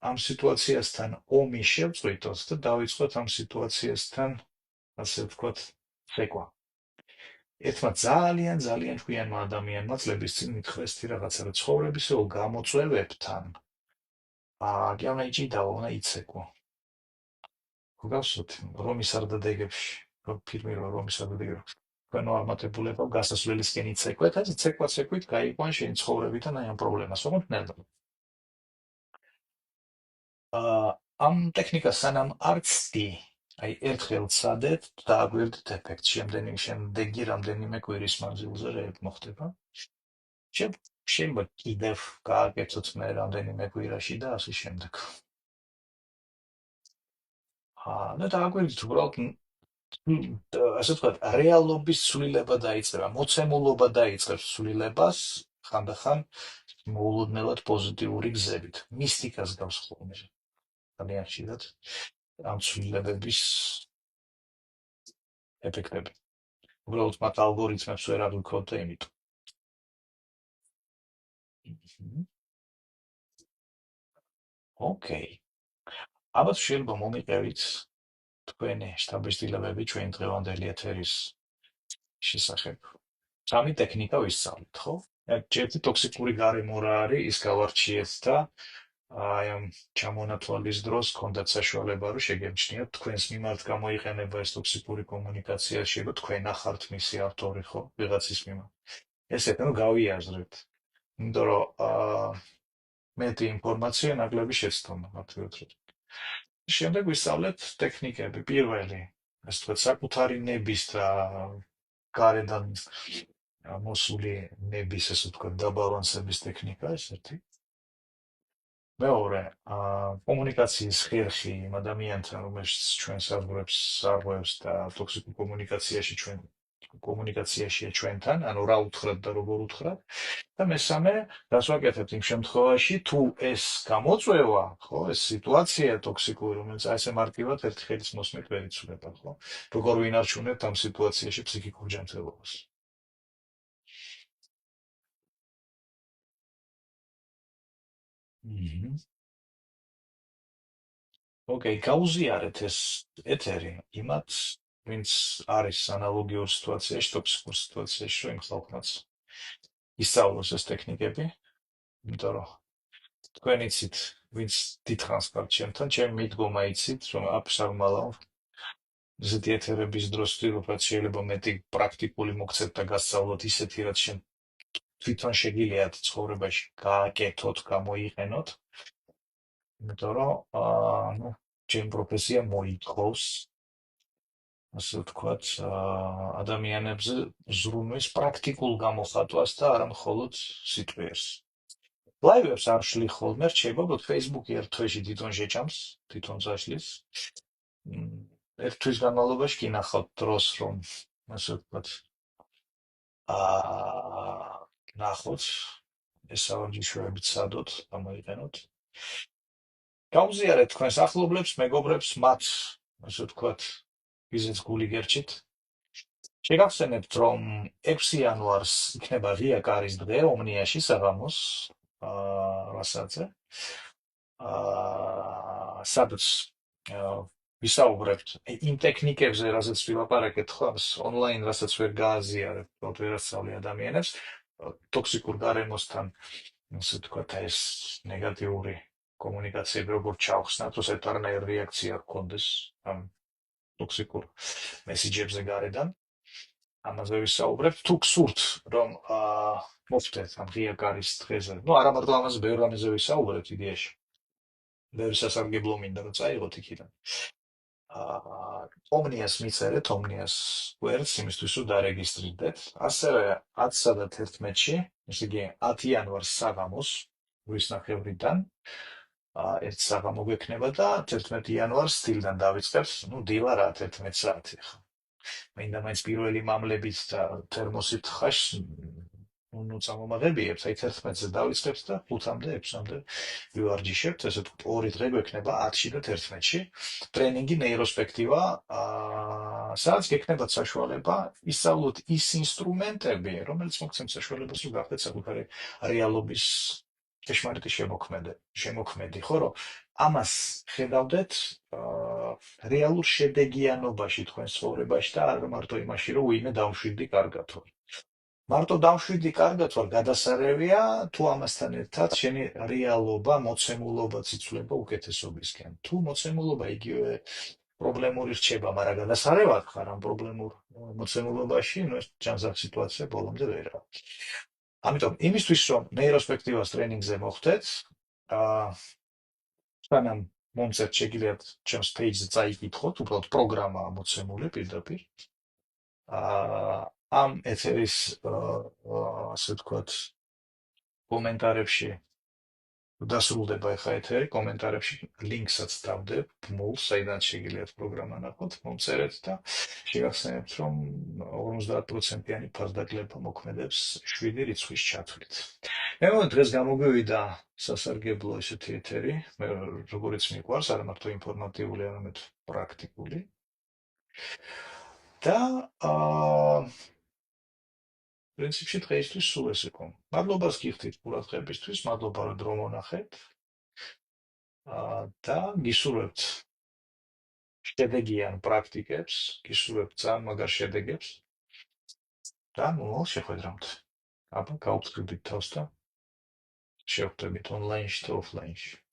ამ სიტუაციასთან ომი შევწყვიტოთ და დავიწყოთ ამ სიტუაციასთან, ასე ვთქვათ, ცეკვა. ერთმა ძალიან ძალიან ჭკვიანმა ადამიანმა წლების წინ მითხრეს რაღაცა ცხოვრებისეულ გამოწვევებთან. კი უნდა იჭიდაო, უნდა იცეკვო. გასვით რომის არდადეგებში, რომ ფილმი რომის არდადეგებში. თქვენო აღმატებულებო გასასვლელისკენ იცეკვეთ, ასე ცეკვით გაიყვან შენი ცხოვრებიდან აი ამ პრობლემას, ოღონდ ნელა. ამ ტექნიკას სანამ არ ცდი, აი ერთხელ ცადეთ და აგვერდით ეფექტს, შემდეგი რამდენიმე კვირის მანძილზე მოხდება. შეიძლება კიდევ გააკეთოთ მე რამდენიმე კვირაში და ასე შემდეგ. და დააკვირდით უბრალოდ ასე ვთქვათ, რეალობის ცვლილება დაიწყება, მოცემულობა დაიწყებს ცვლილებას ხანდახან მოულოდნელად პოზიტიური გზებით. მისტიკას გავს ხოლმე ძალიან ხშირად ამ ცვლილებების ეფექტები. უბრალოდ მათ ალგორითმებს ვერ აღვიქოთ და იმიტომ. ოკეი. ალბათ შეიძლება მომიყევით თქვენი შთაბეჭდილებები ჩვენ დღევანდელი ეთერის შესახებ. სამი ტექნიკა ვისწავლით, ხო? ერთი ტოქსიკური გარემო რა არის, ის გავარჩიეთ და აი ამ ჩამონათვალის დროს გქონდათ საშუალება რომ შეგემჩნიოთ თქვენს მიმართ გამოიყენება ეს ტოქსიკური კომუნიკაცია, შეიძლება თქვენ ახართ მისი ავტორი, ხო, ვიღაცის მიმართ. ესეთ რომ გავიაზრეთ. იმიტომ რომ მეტი ინფორმაცია ნაკლები შეცდომა, მართლაც. შემდეგ ვისწავლეთ ტექნიკები. პირველი, ასე ვთქვათ, საკუთარი ნების და გარედან მოსული ნების, ასე ვთქვათ, დაბალანსების ტექნიკა, ეს ერთი. მეორე, კომუნიკაციის ხერხი იმ ადამიანთან, რომელშიც ჩვენ საზღვრებს და ტოქსიკურ კომუნიკაციაშია ჩვენთან, ანუ რა უთხრათ და როგორ უთხრათ. და მესამე, გასვაკეთებთ იმ შემთხვევაში, თუ ეს გამოწვევა, ხო, ეს სიტუაცია ტოქსიკური, რომელიც აი ესე მარტივად ერთი ხელის მოსმით ვერ იცვლება, ხო? როგორ ვინარჩუნებთ ამ სიტუაციაში ფსიქიკურ ჯანმრთელობას. ოკეი, გაუზიარეთ ეს ეთერი იმათ, ვინც არის ანალოგიურ სიტუაციაში, ტოქსიკურ სიტუაციაში, რომ იმ ხალხმაც ისწავლოს ეს ტექნიკები, იმიტომ რომ თქვენ იცით, ვინც დიდხანს ხართ ჩემთან, ჩემი მიდგომა იცით, რომ აბსალმალავ ესეთი ეთერების დროს ვთქვით, რაც შეიძლება მეტი პრაქტიკული მოგცეთ და გასწავლოთ ისეთი, რაც შენ თვითონ შეგიძლიათ ცხოვრებაში გააკეთოთ, გამოიყენოთ. იმიტომ რომ ნუ ჩემი პროფესია მოითხოვს ასე ვთქვათ, ადამიანებზე ზრუნვის პრაქტიკულ გამოხატვას და არა მხოლოდ სიტყვიერს. ლაივებს არ ვშლი ხოლმე, რჩება, რომ Facebook-ი ერთ თვეში თვითონ შეჭამს, თვითონ წაშლის. ერთ თვის განმავლობაში გინახავთ დროს, რომ ასე ვთქვათ, ნახოთ, ეს სავარჯიშოებით სადოთ, გამოიყენოთ. გაუზიარეთ თქვენს ახლობლებს, მეგობრებს, მათ, ასე ვთქვათ, ვიზეც გული გერჩით. შეგახსენებთ, რომ 6 იანვარს იქნება ღია კარის დღე ომნიაში საღამოს 8 საათზე. სადაც ვისაუბრებთ იმ ტექნიკებზე, რასაც ვილაპარაკეთ, ხო, ონლაინ, რასაც ვერ გააზიარებთ, თქო, ვერასწავლი ადამიანებს, ტოქსიკურ გარემოსთან, ასე ვთქვათ, ეს ნეგატიური კომუნიკაციები როგორ ჩავხსნათ, რომ საერთარანაირი რეაქცია გქონდეს ამ ტოქსიკურ მესიჯებზე გარედან. ამაზე ვისაუბრებთ. თუ გსურთ, რომ მოხვდეთ ამ ღია კარის დღეზე, ну, არა მარტო ამაზე, ბევრ რამეზე ვისაუბრებთ იდეაში. ბევრი სასარგებლო მინდა რომ წაიღოთ იქიდან. ომნიას მიწერეთ, ომნიას გვერდს, იმისთვის რომ დარეგისტრირდეთ. ასევე 10-სა და 11-ში, ესე იგი 10 იანვარს საღამოს, ღვრის ნახევრიდან, ერთ საღამო გვექნება და 11 იანვარს დილიდან დავიწყებთ, ну, დილა რა 11 საათი ხო. მინდა მაინც პირველი მამლებით და თერმოსით ხაშს ნუ წამომაღებიებთ, აი 11-ზე დავიწყებთ და 5-მდე, 6-მდე ვივარჯიშებთ, ესე ვთქვათ, ორი დღე გვექნება 10-ში და 11-ში. ტრენინგი ნეიროსპექტივა, სადაც გექნებათ საშუალება ისწავლოთ ის ინსტრუმენტები, რომელიც მოგცემთ საშუალებას, რომ გახდეთ საკუთარი რეალობის ჭეშმარიტი შემოქმედი, ხო, რომ ამას ხედავდეთ რეალურ შედეგიანობაში თქვენ ცხოვრებაში და არა მარტო იმაში, რომ ვინმე დავშვიდი კარგად ვარ. მარტო დავშვიდი კარგად ვარ, გადასარევია, თუ ამასთან ერთად შენი რეალობა, მოცემულობაც იცვლება უკეთესობისკენ. თუ მოცემულობა იგივე პრობლემური რჩება, მაგრამ გადასარევად ხარ ამ პრობლემურ მოცემულობაში, ნუ ეს ჯანსაღ სიტუაცია ბოლომდე ვერაა. ამიტომ იმისთვის, რომ ნეიროსპექტივას ტრენინგზე მოხვდეთ, სანამ მომწერთ შეგიძლიათ ჩემს page-ზე წაიკითხოთ, უბრალოდ პროგრამაა მოცემული პირდაპირ. ამ ეთერის, ასე ვთქვათ, კომენტარებში დასრულდება ახლა ეთერი, კომენტარებში ლინკსაც დავდებ, ბმულს, საიდან შეგიძლიათ პროგრამა ნახოთ, მომწერეთ და შეგახსენებთ, რომ 50%-იანი ფასდაკლება მოქმედებს 7 რიცხვის ჩათვლით. მე მგონი დღეს გამოგვივიდა სასარგებლო ესეთი ეთერი, მე როგორც მიყვარს, არა მარტო ინფორმატიული, არამედ პრაქტიკული. და პრინციპში დღეისთვის სულ ეს იყო. მადლობას გიხდით ყურადღებისთვის, მადლობა რომ დრო მონახეთ. და გისურვებთ შედეგიან პრაქტიკებს, გისურვებთ ძალიან მაგარ შედეგებს და მომავალ შეხვედრამდე. აბა, გაუფრთხილდით თავს და შევხვდებით ონლაინში თუ ოფლაინში.